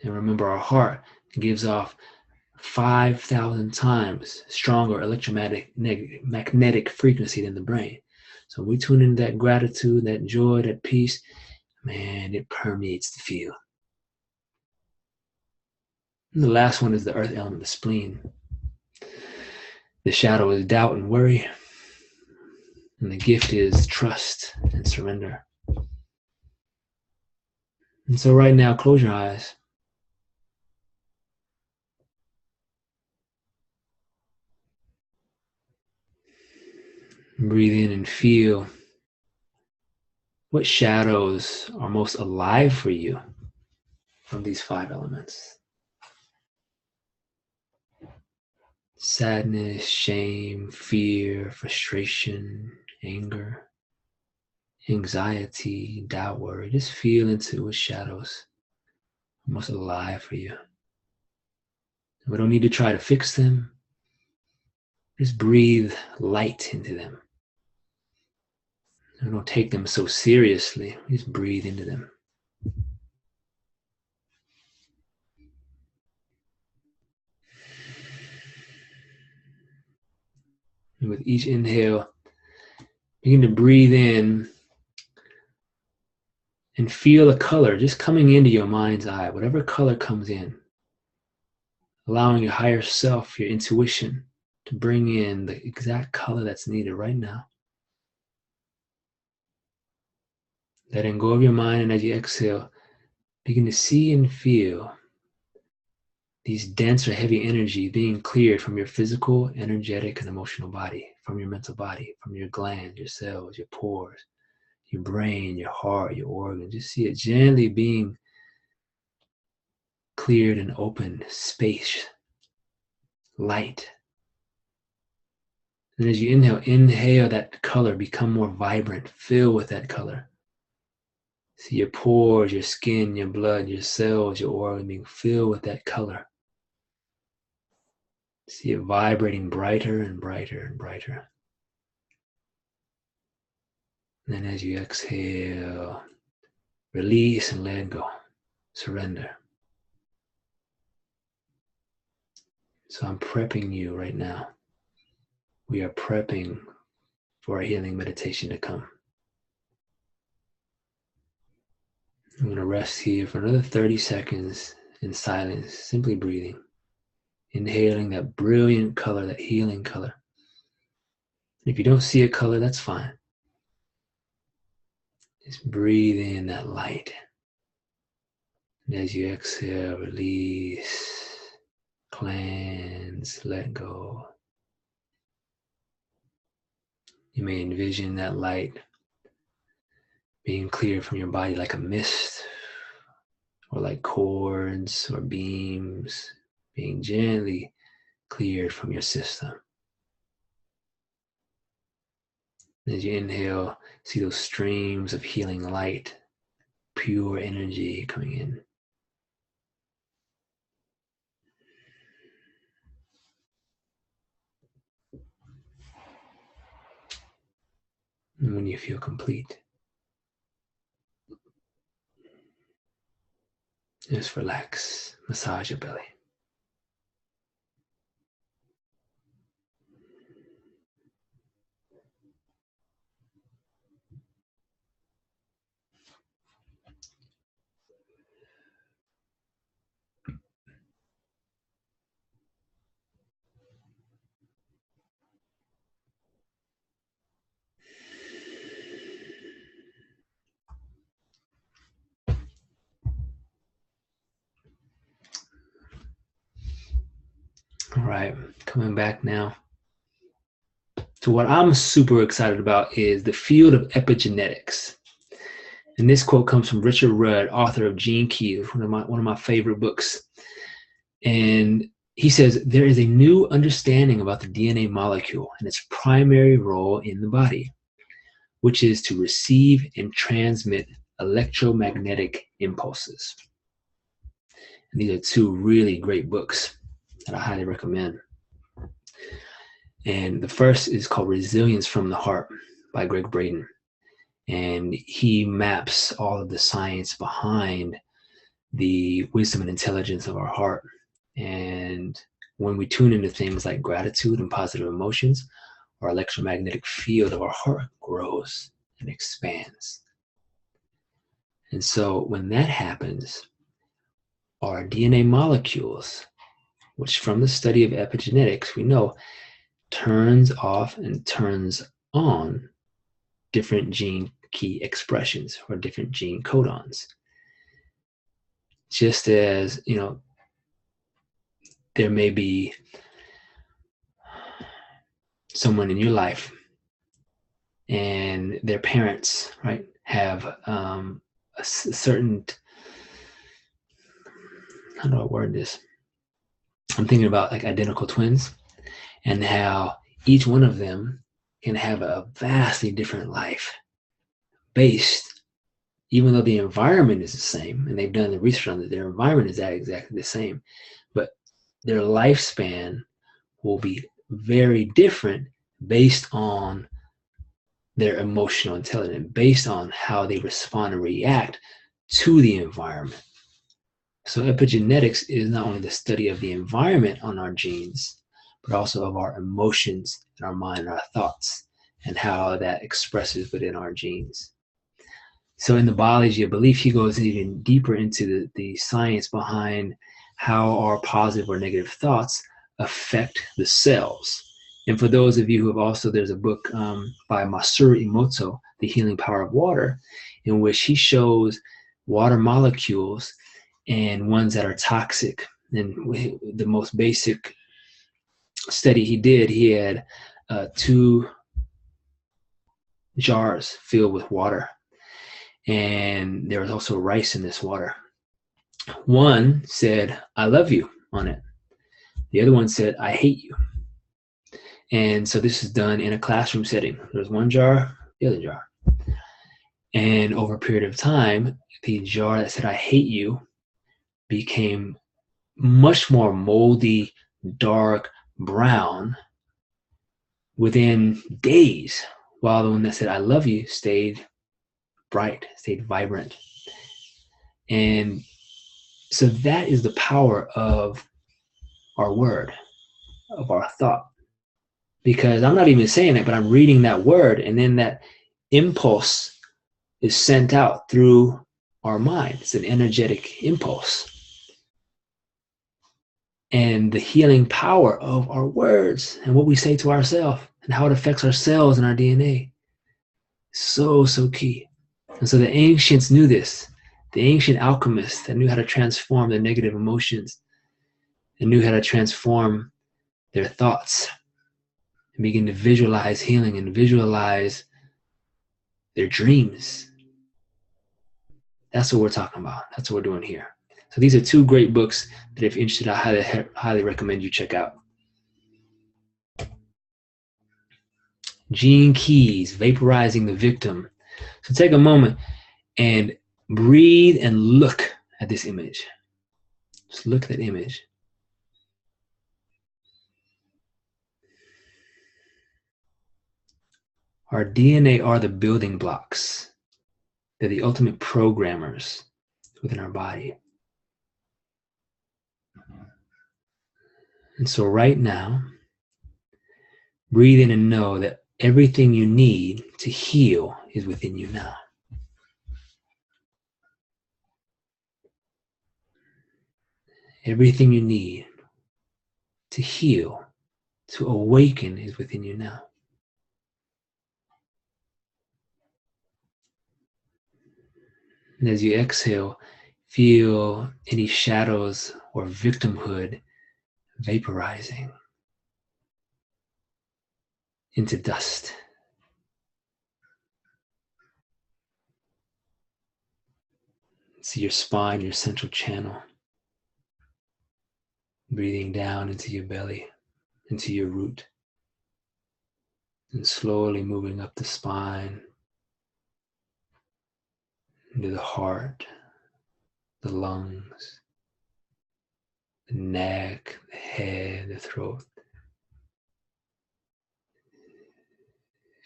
Speaker 1: And remember, our heart gives off 5,000 times stronger electromagnetic frequency than the brain. So when we tune into that gratitude, that joy, that peace, man, it permeates the field. And the last one is the earth element, the spleen. The shadow is doubt and worry. And the gift is trust and surrender. And so right now, close your eyes. Breathe in and feel what shadows are most alive for you from these 5 elements. Sadness, shame, fear, frustration, anger, anxiety, doubt, worry. Just feel into what shadows are most alive for you. We don't need to try to fix them. Just breathe light into them. We don't take them so seriously. Just breathe into them. And with each inhale, begin to breathe in and feel a color just coming into your mind's eye, whatever color comes in, allowing your higher self, your intuition, to bring in the exact color that's needed right now. Letting go of your mind, and as you exhale, begin to see and feel these dense or heavy energy being cleared from your physical, energetic, and emotional body, from your mental body, from your glands, your cells, your pores, your brain, your heart, your organs. Just see it gently being cleared and opened, space, light. And as you inhale that color, become more vibrant, fill with that color. See your pores, your skin, your blood, your cells, your organs being filled with that color. See it vibrating brighter and brighter and brighter. And then as you exhale, release and let go. Surrender. So I'm prepping you right now. We are prepping for a healing meditation to come. I'm going to rest here for another 30 seconds in silence, simply breathing, inhaling that brilliant color, that healing color. If you don't see a color, that's fine. Just breathe in that light. And as you exhale, release, cleanse, let go. You may envision that light being cleared from your body like a mist, or like cords or beams being gently cleared from your system. As you inhale, see those streams of healing light, pure energy coming in. And when you feel complete, just relax, massage your belly. All right, coming back now. So what I'm super excited about is the field of epigenetics. And this quote comes from Richard Rudd, author of Gene Keys, one of my favorite books. And he says, there is a new understanding about the DNA molecule and its primary role in the body, which is to receive and transmit electromagnetic impulses. And these are 2 really great books that I highly recommend. And the first is called Resilience from the Heart by Greg Braden. And he maps all of the science behind the wisdom and intelligence of our heart. And when we tune into things like gratitude and positive emotions, our electromagnetic field of our heart grows and expands. And so when that happens, our DNA molecules, which from the study of epigenetics, we know turns off and turns on different gene key expressions or different gene codons. just as, there may be someone in your life and their parents, right, have a certain, how do I word this? I'm thinking about like identical twins and how each one of them can have a vastly different life based, even though the environment is the same, and they've done the research on that, their environment is exactly the same, but their lifespan will be very different based on their emotional intelligence, based on how they respond and react to the environment. So epigenetics is not only the study of the environment on our genes, but also of our emotions and our mind and our thoughts and how that expresses within our genes. So in the biology of belief, he goes even deeper into the science behind how our positive or negative thoughts affect the cells. And for those of you who have also, there's a book by Masaru Emoto, The Healing Power of Water, in which he shows water molecules and ones that are toxic. And the most basic study he did, he had 2 jars filled with water. And there was also rice in this water. One said, "I love you" on it. The other one said, "I hate you." And so this is done in a classroom setting. There's one jar, the other jar. And over a period of time, the jar that said, "I hate you" became much more moldy, dark, brown within days, while the one that said, "I love you" stayed bright, stayed vibrant. And so that is the power of our word, of our thought. Because I'm not even saying it, but I'm reading that word, and then that impulse is sent out through our mind. It's an energetic impulse. And the healing power of our words and what we say to ourselves and how it affects our cells and our DNA. So, so key. And so the ancients knew this. The ancient alchemists that knew how to transform their negative emotions and knew how to transform their thoughts and begin to visualize healing and visualize their dreams. That's what we're talking about. That's what we're doing here. So these are 2 great books that if you're interested, I highly recommend you check out. Gene Keys, Vaporizing the Victim. So take a moment and breathe and look at this image. Just look at that image. Our DNA are the building blocks. They're the ultimate programmers within our body. And so right now, breathe in and know that everything you need to heal is within you now. Everything you need to heal, to awaken is within you now. And as you exhale, feel any shadows or victimhood vaporizing into dust. See your spine, your central channel, breathing down into your belly, into your root, and slowly moving up the spine, into the heart, the lungs, the neck, the head, the throat.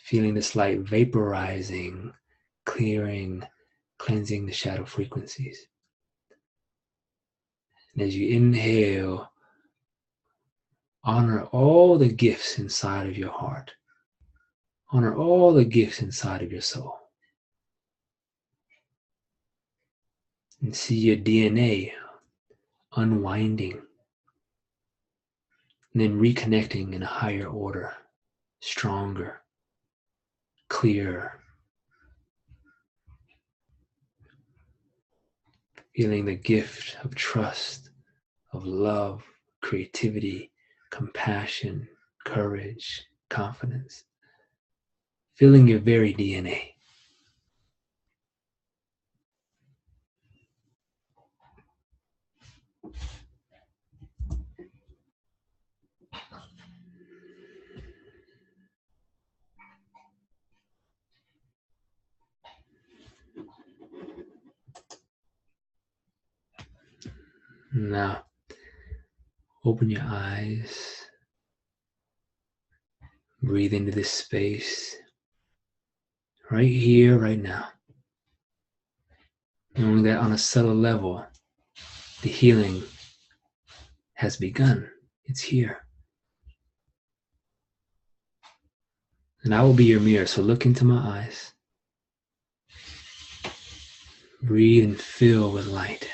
Speaker 1: Feeling this light vaporizing, clearing, cleansing the shadow frequencies. And as you inhale, honor all the gifts inside of your heart. Honor all the gifts inside of your soul. And see your DNA unwinding and then reconnecting in a higher order, stronger, clearer. Feeling the gift of trust, of love, creativity, compassion, courage, confidence. Feeling your very DNA. Now, open your eyes. Breathe into this space. Right here, right now. Knowing that on a subtle level, the healing has begun. It's here. And I will be your mirror, so look into my eyes. Breathe and fill with light.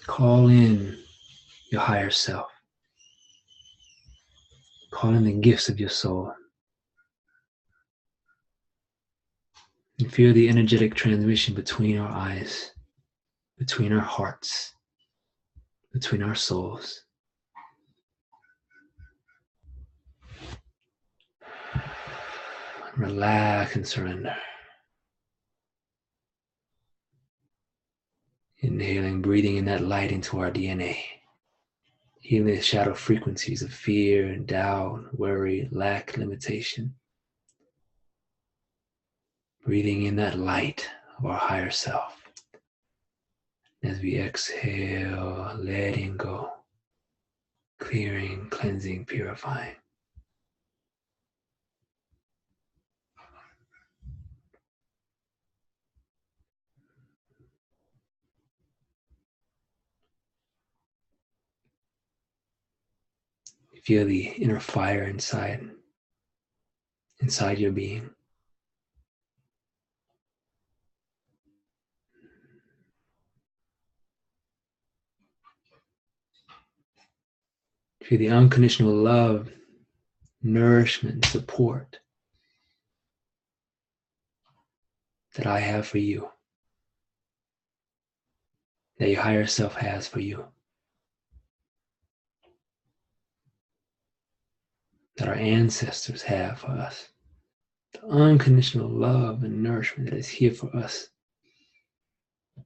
Speaker 1: Call in your higher self. Call in the gifts of your soul. And feel the energetic transmission between our eyes, between our hearts, between our souls. Relax and surrender. Inhaling, breathing in that light into our DNA. Healing the shadow frequencies of fear, doubt, worry, lack, limitation. Breathing in that light of our higher self. As we exhale, letting go. Clearing, cleansing, purifying. Feel the inner fire inside your being. Feel the unconditional love, nourishment, support that I have for you, that your higher self has for you, that our ancestors have for us. The unconditional love and nourishment that is here for us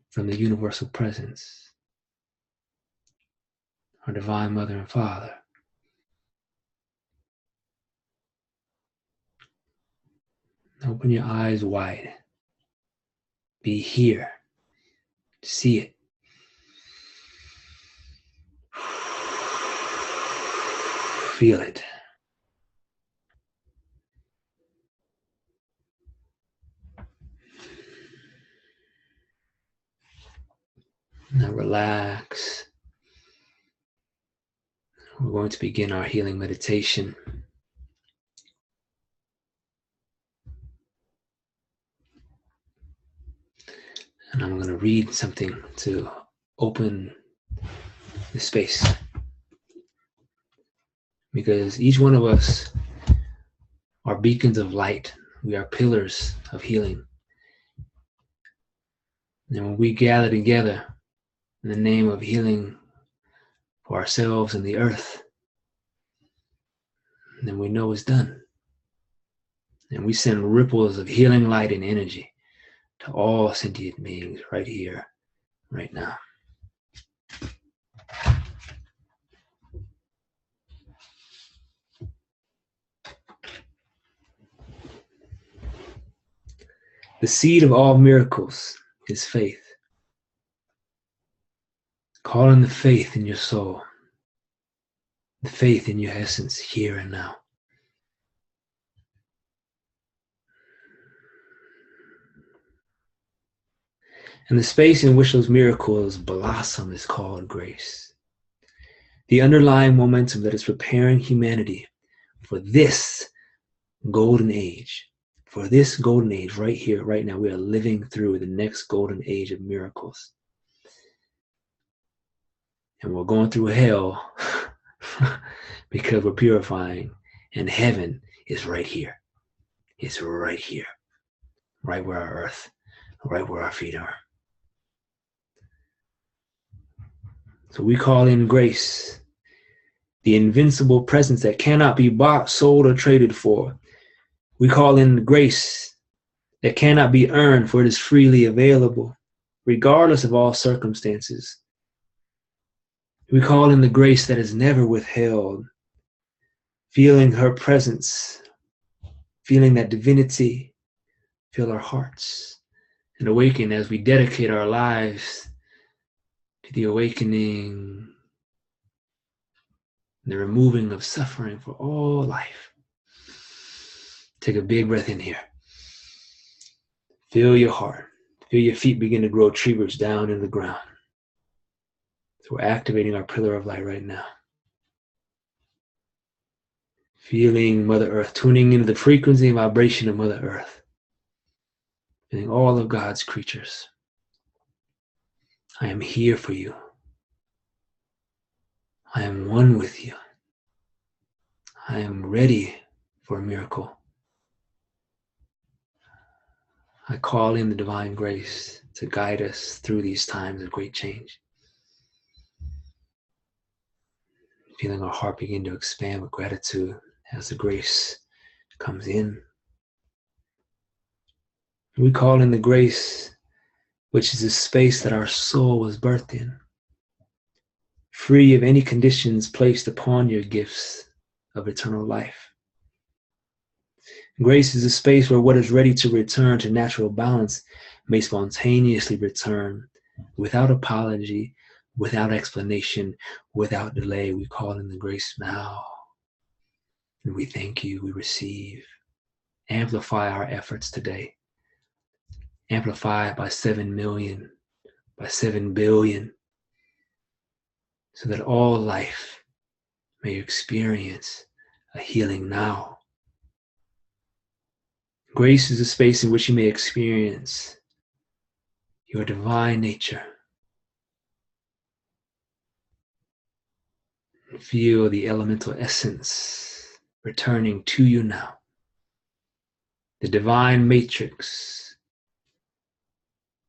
Speaker 1: from the universal presence, our divine mother and father. Open your eyes wide. Be here. See it. Feel it. Now relax. We're going to begin our healing meditation. And I'm going to read something to open the space. Because each one of us are beacons of light. We are pillars of healing. And when we gather together in the name of healing for ourselves and the earth, then we know it's done. And we send ripples of healing light and energy to all sentient beings right here, right now. The seed of all miracles is faith. Call in the faith in your soul, the faith in your essence here and now. And the space in which those miracles blossom is called grace. The underlying momentum that is preparing humanity for this golden age. For this golden age right here, right now, we are living through the next golden age of miracles. And we're going through hell because we're purifying. And heaven is right here. It's right here. Right where our earth, right where our feet are. So we call in grace, the invincible presence that cannot be bought, sold, or traded for. We call in grace that cannot be earned, for it is freely available, regardless of all circumstances. We call in the grace that is never withheld, feeling her presence, feeling that divinity fill our hearts, and awaken as we dedicate our lives to the awakening, the removing of suffering for all life. Take a big breath in here. Feel your heart. Feel your feet begin to grow tree roots down in the ground. So we're activating our pillar of light right now. Feeling Mother Earth, tuning into the frequency and vibration of Mother Earth. Feeling all of God's creatures. I am here for you. I am one with you. I am ready for a miracle. I call in the divine grace to guide us through these times of great change. Feeling our heart begin to expand with gratitude as the grace comes in. We call in the grace, which is the space that our soul was birthed in, free of any conditions placed upon your gifts of eternal life. Grace is a space where what is ready to return to natural balance may spontaneously return without apology, without explanation, without delay. We call in the grace now. And we thank you, we receive. Amplify our efforts today. Amplify by 7 million, by 7 billion, so that all life may experience a healing now. Grace is a space in which you may experience your divine nature. And feel the elemental essence returning to you now. The divine matrix,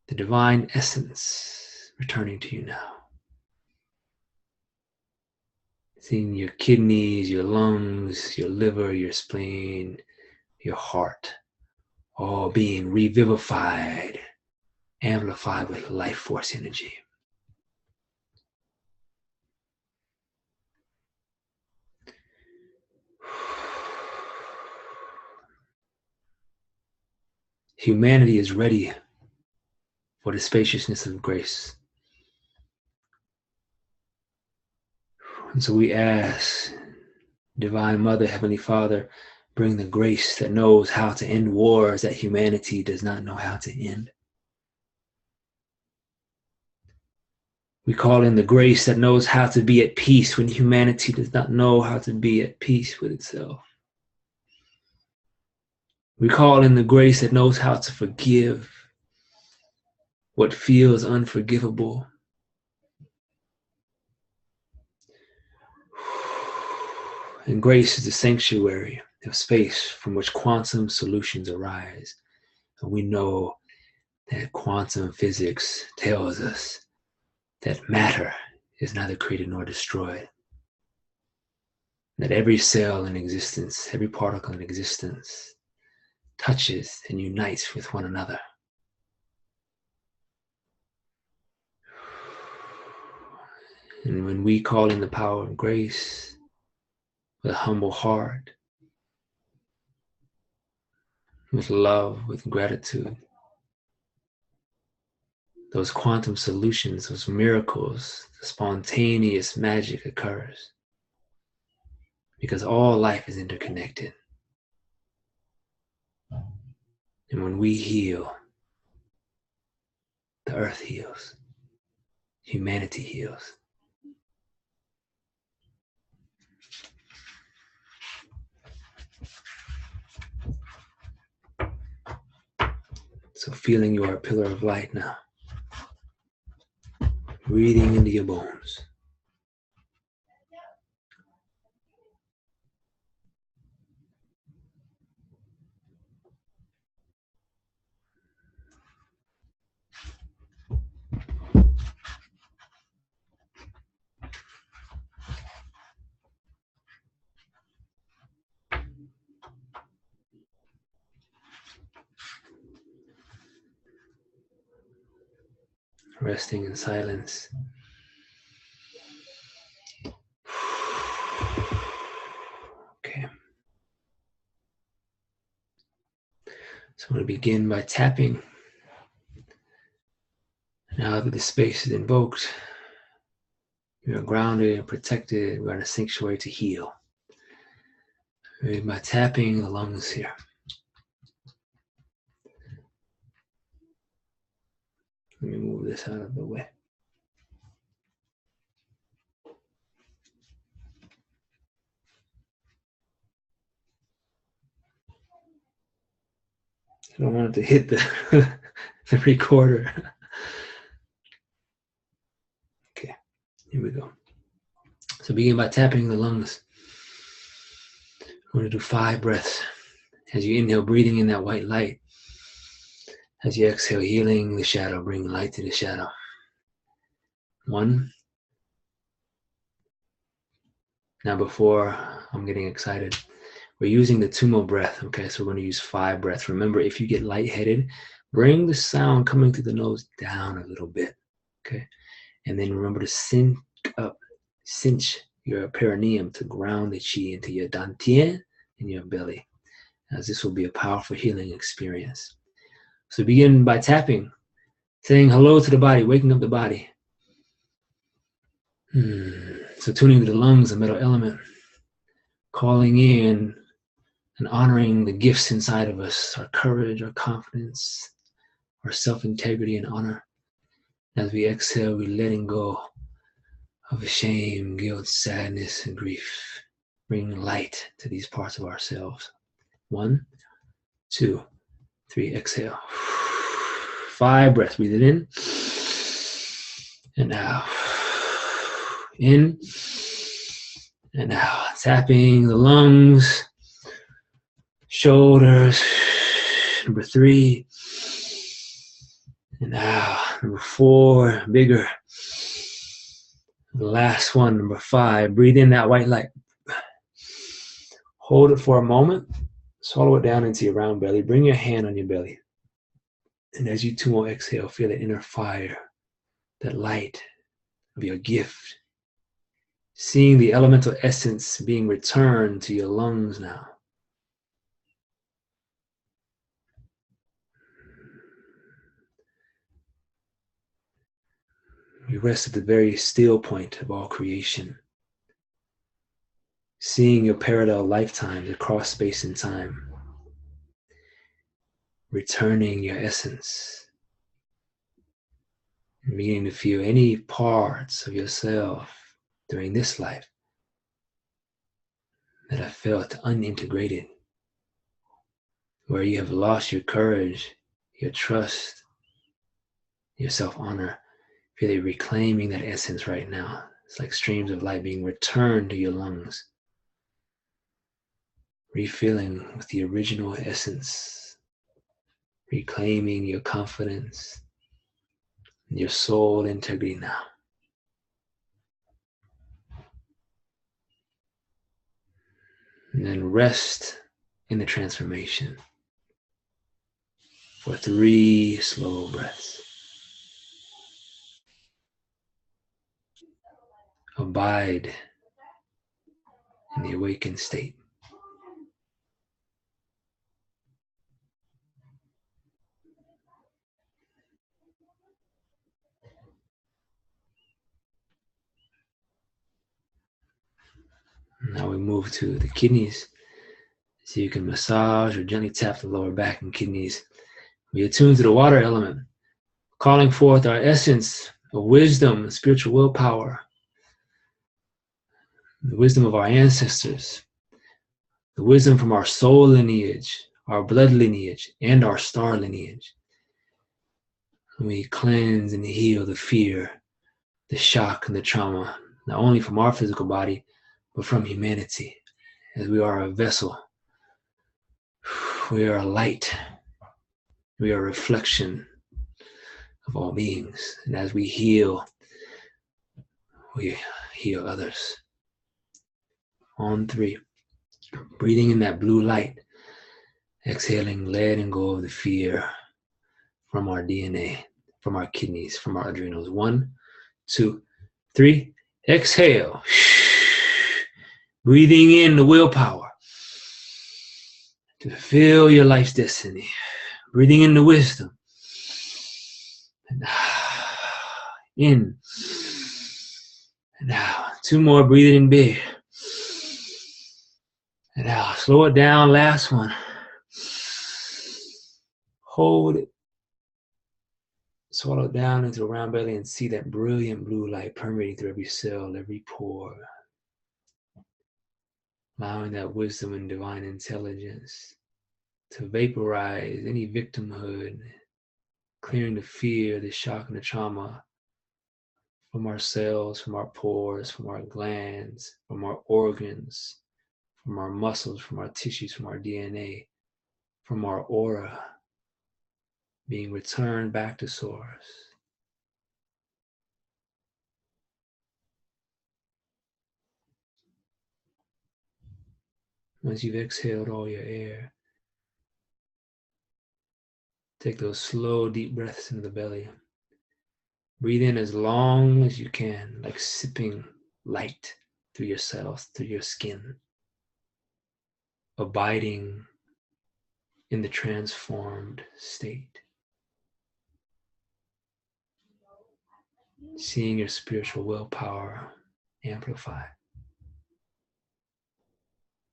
Speaker 1: the divine essence returning to you now. Seeing your kidneys, your lungs, your liver, your spleen, your heart, all being revivified, amplified with life force energy. Humanity is ready for the spaciousness of grace. And so we ask, Divine Mother, Heavenly Father, bring the grace that knows how to end wars that humanity does not know how to end. We call in the grace that knows how to be at peace when humanity does not know how to be at peace with itself. We call in the grace that knows how to forgive what feels unforgivable. And grace is the sanctuary of space from which quantum solutions arise. And we know that quantum physics tells us that matter is neither created nor destroyed. That every cell in existence, every particle in existence touches and unites with one another. And when we call in the power of grace with a humble heart, with love, with gratitude, those quantum solutions, those miracles, the spontaneous magic occurs. Because all life is interconnected. And when we heal, the earth heals. Humanity heals. So feeling you are a pillar of light now. Breathing into your bones. resting in silence. Okay. So I'm going to begin by tapping. Now that the space is invoked, you are grounded and protected. We're in a sanctuary to heal. By tapping the lungs here. Let me move this out of the way. I don't want it to hit the, the recorder. Okay, here we go. So begin by tapping the lungs. We're going to do 5 breaths. As you inhale, breathing in that white light. As you exhale, healing the shadow, bring light to the shadow. 1. Now before I'm getting excited, we're using the Tummo breath. Okay, so we're going to use 5 breaths. Remember, if you get lightheaded, bring the sound coming through the nose down a little bit. Okay, and then remember to cinch your perineum to ground the chi into your dantian and your belly, as this will be a powerful healing experience. So begin by tapping, saying hello to the body, waking up the body. So tuning to the lungs, the metal element, calling in and honoring the gifts inside of us, our courage, our confidence, our self-integrity and honor. As we exhale, we're letting go of shame, guilt, sadness, and grief. Bring light to these parts of ourselves. 1, 2, 3, exhale. 5 breaths, breathe it in and out. In and out. Tapping the lungs, shoulders. Number 3. And out. Number 4, bigger. The last one, number 5. Breathe in that white light. Hold it for a moment. Swallow it down into your round belly. Bring your hand on your belly. And as you Tummo exhale, feel the inner fire, that light of your gift. Seeing the elemental essence being returned to your lungs now. You rest at the very still point of all creation. Seeing your parallel lifetimes across space and time. Returning your essence. And beginning to feel any parts of yourself during this life that have felt unintegrated. Where you have lost your courage, your trust, your self-honor. Feel it reclaiming that essence right now. It's like streams of light being returned to your lungs. Refilling with the original essence. Reclaiming your confidence, your soul integrity now. And then rest in the transformation for 3 slow breaths. Abide in the awakened state. Now we move to the kidneys. So you can massage or gently tap the lower back and kidneys. We attune to the water element, calling forth our essence of wisdom and spiritual willpower, the wisdom of our ancestors, the wisdom from our soul lineage, our blood lineage, and our star lineage. And we cleanse and heal the fear, the shock, and the trauma, not only from our physical body, but from humanity, as we are a vessel. We are a light. We are a reflection of all beings. And as we heal others. On 3. Breathing in that blue light. Exhaling, letting go of the fear from our DNA. from our kidneys, from our adrenals. 1, 2, 3. Exhale. Breathing in the willpower to fulfill your life's destiny. Breathing in the wisdom. And in and out. 2 more. Breathing in big. And out. Slow it down. Last one. Hold it. Swallow down into a round belly and see that brilliant blue light permeating through every cell, every pore. Allowing that wisdom and divine intelligence to vaporize any victimhood, clearing the fear, the shock, and the trauma from our cells, from our pores, from our glands, from our organs, from our muscles, from our tissues, from our DNA, from our aura, being returned back to source. Once you've exhaled all your air, take those slow, deep breaths into the belly. Breathe in as long as you can, like sipping light through your cells, through your skin, abiding in the transformed state. Seeing your spiritual willpower amplify.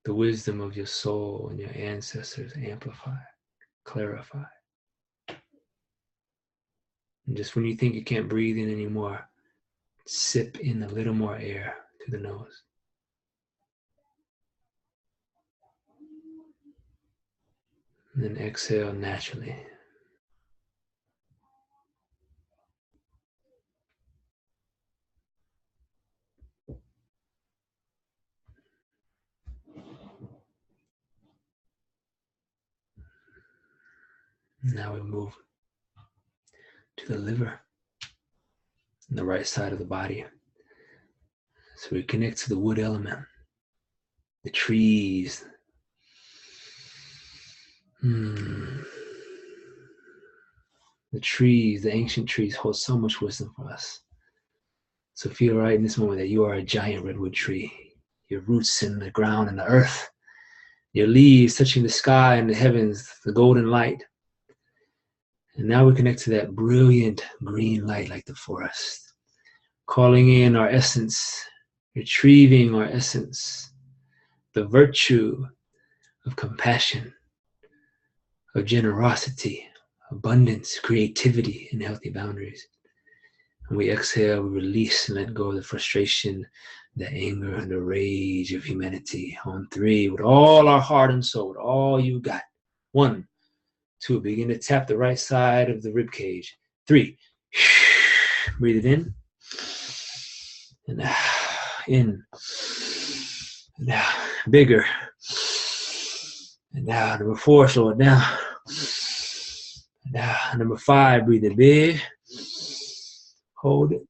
Speaker 1: The wisdom of your soul and your ancestors amplify, clarify. And just when you think you can't breathe in anymore, sip in a little more air through the nose. And then exhale naturally. Now we move to the liver on the right side of the body. So we connect to the wood element, the trees. The trees, the ancient trees hold so much wisdom for us. So feel right in this moment that you are a giant redwood tree. Your roots in the ground and the earth. Your leaves touching the sky and the heavens, the golden light. And now we connect to that brilliant green light like the forest. Calling in our essence, retrieving our essence, the virtue of compassion, of generosity, abundance, creativity, and healthy boundaries. And we exhale, we release and let go of the frustration, the anger, and the rage of humanity. On 3, with all our heart and soul, with all you got. 1, 2, begin to tap the right side of the rib cage. 3, breathe it in. And in. And out. Bigger. And now, number 4, slow it down. And now, number 5, breathe it big. Hold it.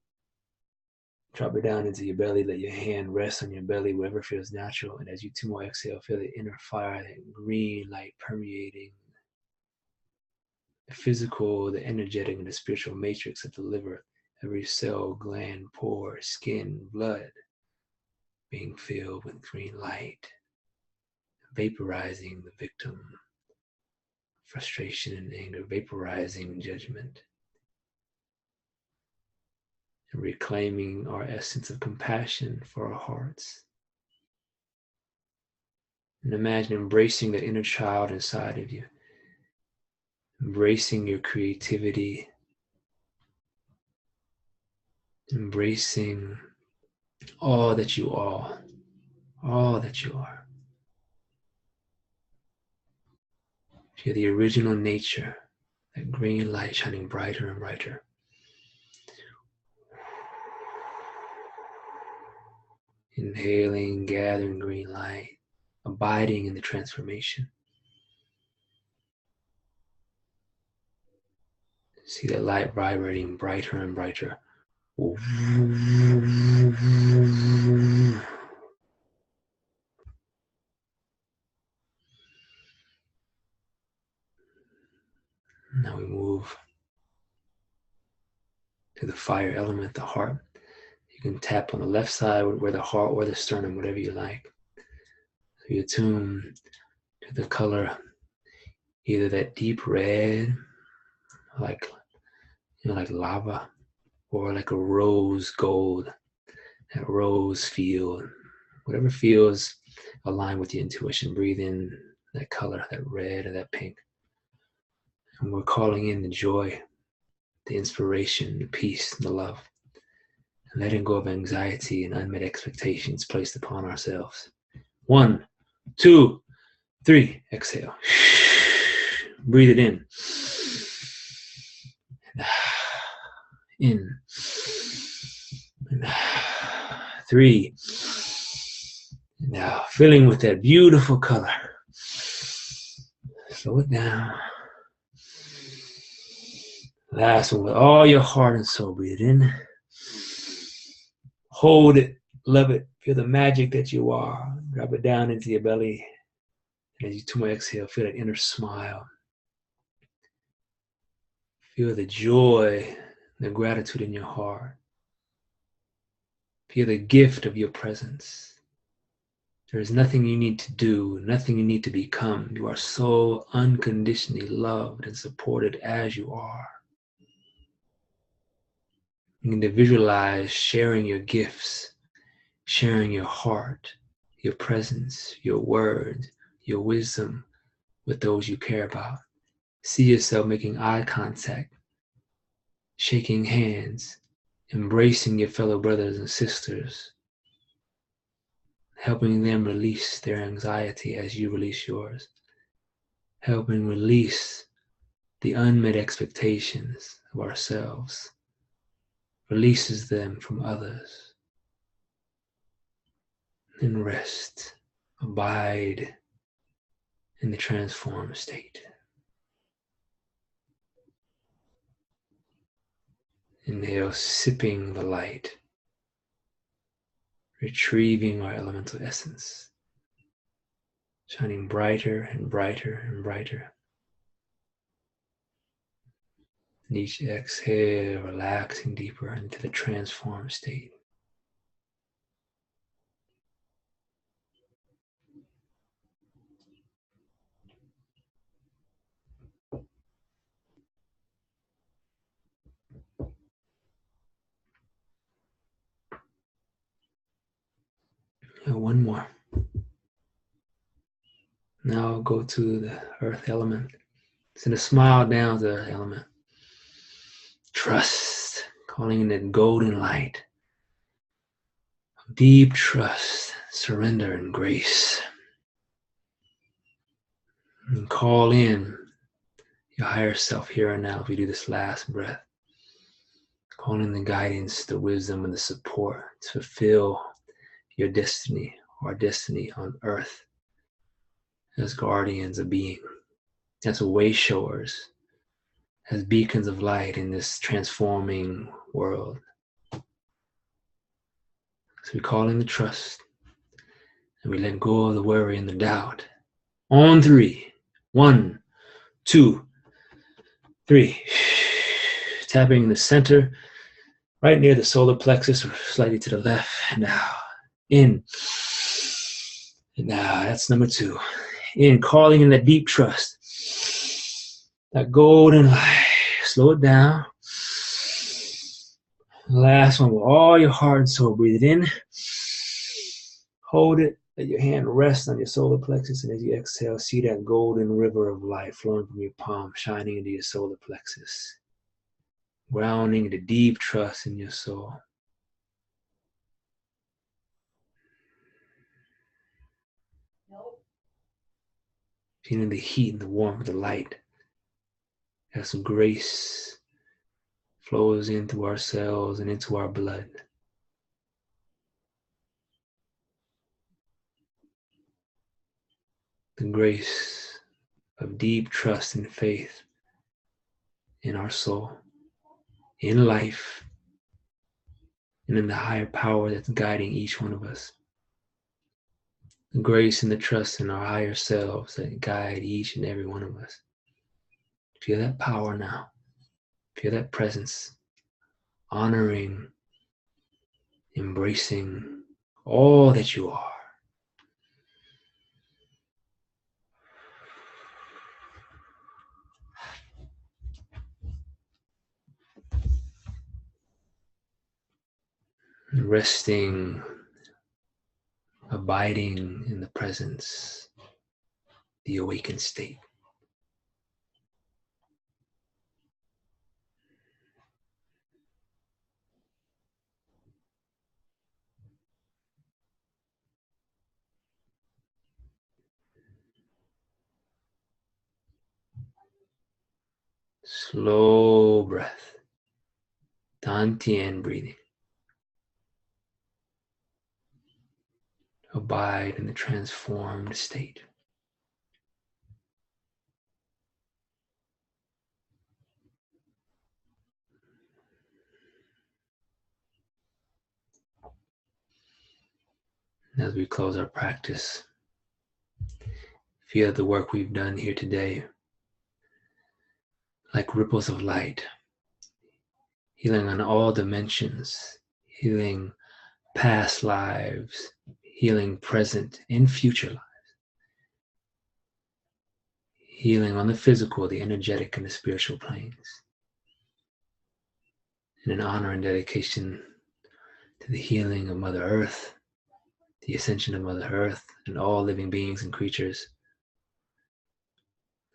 Speaker 1: Drop it down into your belly. Let your hand rest on your belly, wherever feels natural. And as you Tummo exhale, feel the inner fire, that green light permeating the physical, the energetic, and the spiritual matrix of the liver. Every cell, gland, pore, skin, blood being filled with green light, vaporizing the victim, frustration and anger, vaporizing judgment, and reclaiming our essence of compassion for our hearts. And imagine embracing that inner child inside of you, embracing your creativity, embracing all that you are, all that you are. You're the original nature, that green light shining brighter and brighter. Inhaling, gathering green light, abiding in the transformation. See that light vibrating brighter and brighter. Now we move to the fire element, the heart. You can tap on the left side where the heart or the sternum, whatever you like. So you attune to the color, either that deep red, like like lava, or like a rose gold, that rose field, whatever feels aligned with your intuition. Breathe in that color, that red or that pink. And we're calling in the joy, the inspiration, the peace, the love, and letting go of anxiety and unmet expectations placed upon ourselves. 1, 2, 3. Exhale. Breathe it in. In. 3. Now, filling with that beautiful color. Slow it down. Last one with all your heart and soul. Breathe it in. Hold it. Love it. Feel the magic that you are. Drop it down into your belly. And as you Tummo exhale, feel that inner smile. Feel the joy, the gratitude in your heart. Feel the gift of your presence. There is nothing you need to do, nothing you need to become. You are so unconditionally loved and supported as you are. You need to visualize sharing your gifts, sharing your heart, your presence, your words, your wisdom with those you care about. See yourself making eye contact, shaking hands, embracing your fellow brothers and sisters, helping them release their anxiety as you release yours, helping release the unmet expectations of ourselves, releases them from others. And rest, abide in the transformed state. Inhale, sipping the light, retrieving our elemental essence, shining brighter and brighter and brighter. And each exhale, relaxing deeper into the transformed state. And one more. Now I'll go to the earth element. Send a smile down to the earth element. Trust, calling in that golden light. Deep trust, surrender, and grace. And call in your higher self here and now as we do this last breath. Call in the guidance, the wisdom, and the support to fulfill your destiny, our destiny on earth as guardians of being, as way showers, as beacons of light in this transforming world. So we call in the trust and we let go of the worry and the doubt. On 3. 1, 2, 3. Tapping in the center, right near the solar plexus or slightly to the left. And now, in. And now, that's number 2. In, calling in that deep trust. That golden light. Slow it down. Last one with all your heart and soul. Breathe it in. Hold it. Let your hand rest on your solar plexus. And as you exhale, see that golden river of light flowing from your palm, shining into your solar plexus. Grounding into deep trust in your soul. Feeling the heat and the warmth of the light. As some grace flows into our cells and into our blood. The grace of deep trust and faith in our soul, in life, and in the higher power that's guiding each one of us. The grace and the trust in our higher selves that guide each and every one of us. Feel that power now. Feel that presence. honoring, embracing all that you are. Resting, abiding in the presence, the awakened state. Slow breath, Dantian breathing. Abide in the transformed state. As we close our practice, feel the work we've done here today like ripples of light, healing on all dimensions, healing past lives, healing present and future lives, healing on the physical, the energetic, and the spiritual planes. In an honor and dedication to the healing of Mother Earth, the ascension of Mother Earth, and all living beings and creatures,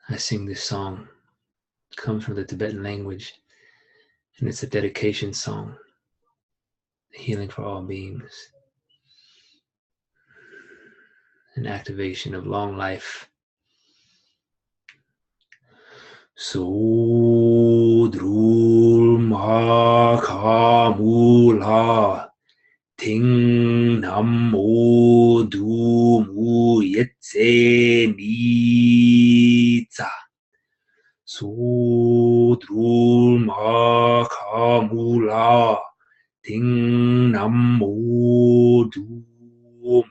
Speaker 1: I sing this song. It comes from the Tibetan language, and it's a dedication song, healing for all beings, an activation of long life. Sudrul Makamula Ting Namo Dumu Yetse Nitsa Sudrul Makamula Ting Namo Dumu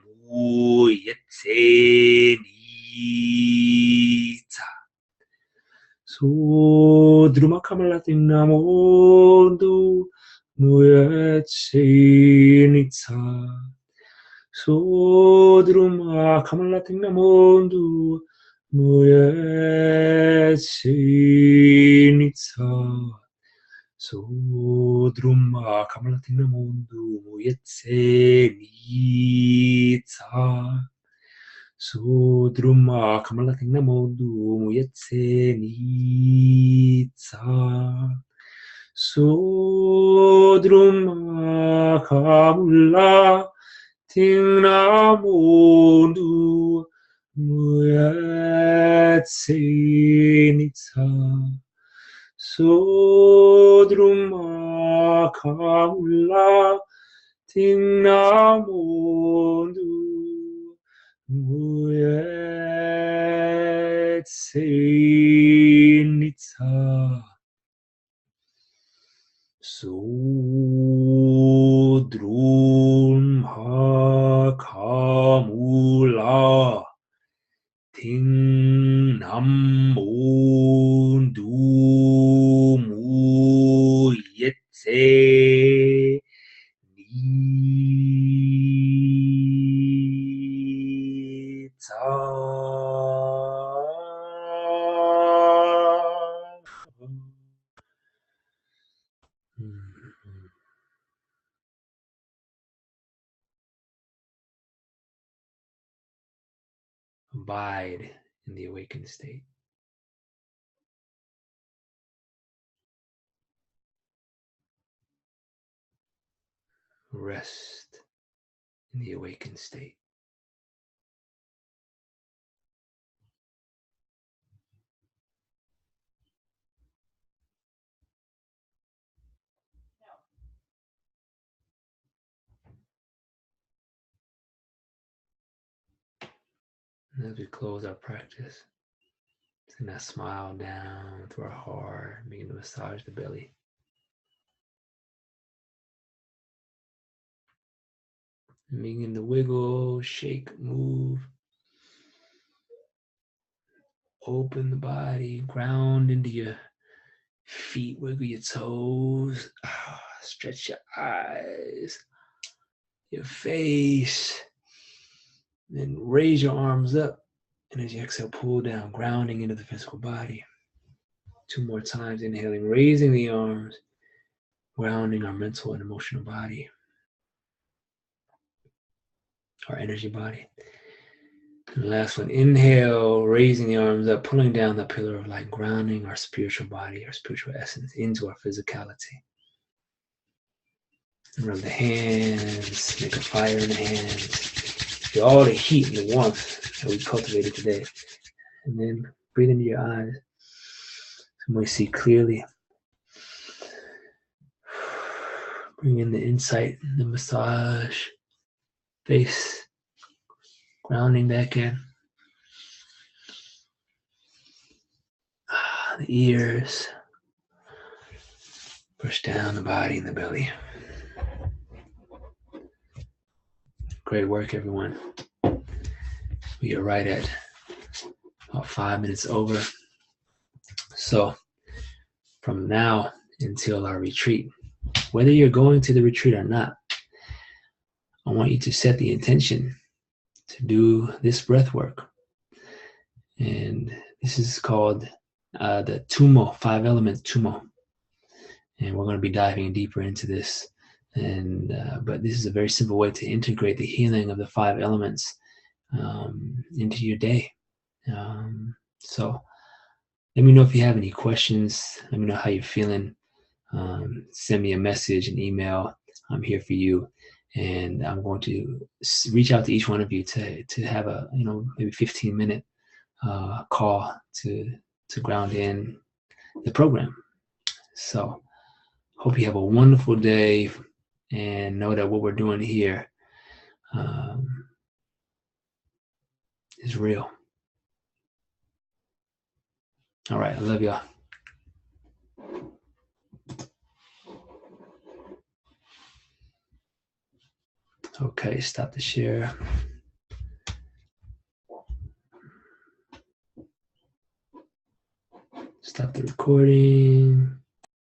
Speaker 1: Yetse Nitsa Sudruma Kamalating Namodu Muyetsinitsa Sudruma Kamalating Namodu Muyetsinitsa Sudruma Kamalating Namodu Muyetsinitsa Sudruma Kamalating Namodu Muyetsinitsa Sudruma Kamula Tingnamodu Muyetsinitsa Sudruma Kamula Tingnamodu Muyetsinitsa Sudrum Hakamula Ting Namondu Muyetse Nitsa. Abide in the awakened state. Rest in the awakened state. And as we close our practice, send that smile down through our heart, begin to massage the belly. And begin to wiggle, shake, move. Open the body, ground into your feet, wiggle your toes. Stretch your eyes, your face. Then raise your arms up. And as you exhale, pull down, grounding into the physical body. 2 more times, inhaling, raising the arms, grounding our mental and emotional body, our energy body. And the last one, inhale, raising the arms up, pulling down the pillar of light, grounding our spiritual body, our spiritual essence into our physicality. And rub the hands, make a fire in the hands. Feel all the heat and the warmth that we cultivated today. And then breathe into your eyes. So we see clearly. Bring in the insight, the massage, face, grounding back in. The ears. Push down the body and the belly. Great work, everyone. We are right at about 5 minutes over. So from now until our retreat, whether you're going to the retreat or not, I want you to set the intention to do this breath work. And this is called the Tummo, 5-element Tummo. And we're going to be diving deeper into this. And but this is a very simple way to integrate the healing of the 5 elements into your day. So let me know if you have any questions. Let me know how you're feeling. Send me a message, an email. I'm here for you. And I'm going to reach out to each one of you to have a, maybe 15-minute call to ground in the program. So hope you have a wonderful day and know that what we're doing here is real. All right. I love y'all. Okay. Stop the share. Stop the recording.